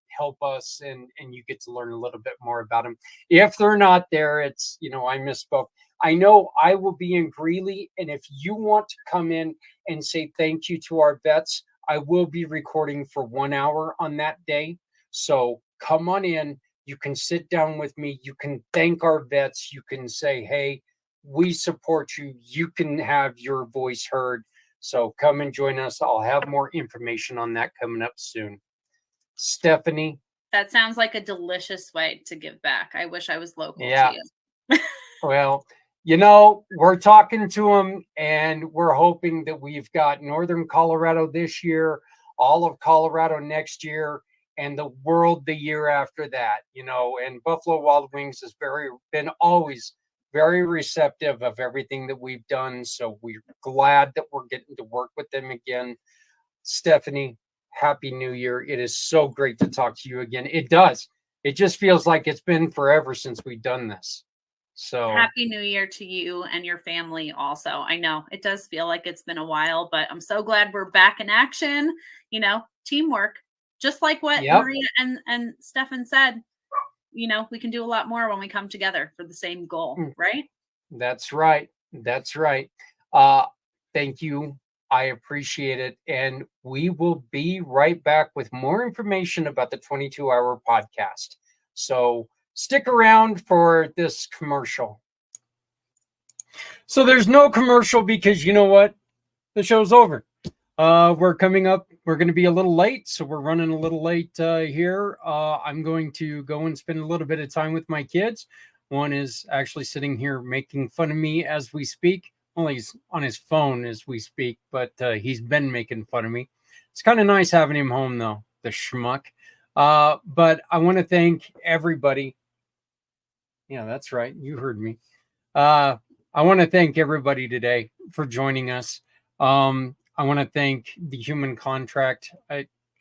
help us, and you get to learn a little bit more about them. If they're not there, it's, I misspoke. I know I will be in Greeley, and if you want to come in and say thank you to our vets, I will be recording for 1 hour on that day. So come on in. You can sit down with me. You can thank our vets. You can say, hey, we support you. You can have your voice heard. So come and join us. I'll have more information on that coming up soon. Stephanie. That sounds like a delicious way to give back. I wish I was local Yeah. to you. Well, we're talking to them, and we're hoping that we've got Northern Colorado this year, all of Colorado next year, and the world the year after that, and Buffalo Wild Wings has been always very receptive of everything that we've done. So we're glad that we're getting to work with them again. Stephanie, Happy New Year. It is so great to talk to you again. It does. It just feels like it's been forever since we've done this. So Happy New Year to you and your family also. I know it does feel like it's been a while, but I'm so glad we're back in action. Teamwork, just like what Maria and Stefan said. We can do a lot more when we come together for the same goal, right? That's right. That's right. Thank you. I appreciate it. And we will be right back with more information about the 22-hour podcast. So stick around for this commercial. So there's no commercial because you know what? The show's over. We're coming up. We're going to be a little late, so we're running a little late here. I'm going to go and spend a little bit of time with my kids. One is actually sitting here making fun of me as we speak. Well, he's on his phone as we speak, but he's been making fun of me. It's kind of nice having him home, though, the schmuck. But I want to thank everybody. Yeah, that's right. You heard me. I want to thank everybody today for joining us. I want to thank the Human Contract.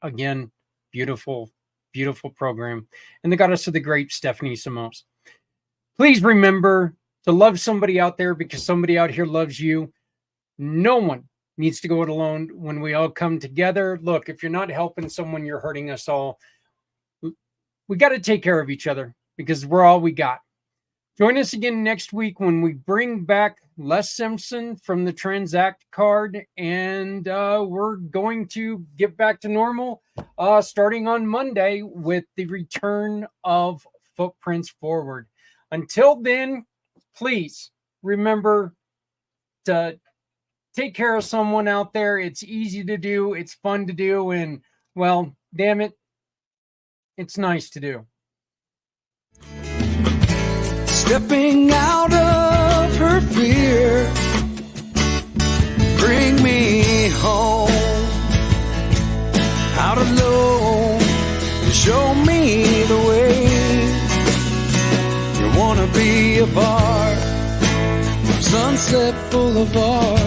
Again, beautiful, beautiful program. And the Goddess of the Grape, Stephanie Simoes. Please remember to love somebody out there because somebody out here loves you. No one needs to go it alone when we all come together. Look, if you're not helping someone, you're hurting us all. We got to take care of each other because we're all we got. Join us again next week when we bring back Les Simpson from the Transact card, and we're going to get back to normal starting on Monday with the return of Footprints Forward. Until then, please remember to take care of someone out there. It's easy to do, it's fun to do, and, well, damn it, it's nice to do. stepping out of her fear. Bring me home, out alone, show me the way. You wanna be a part of Sunset Boulevard.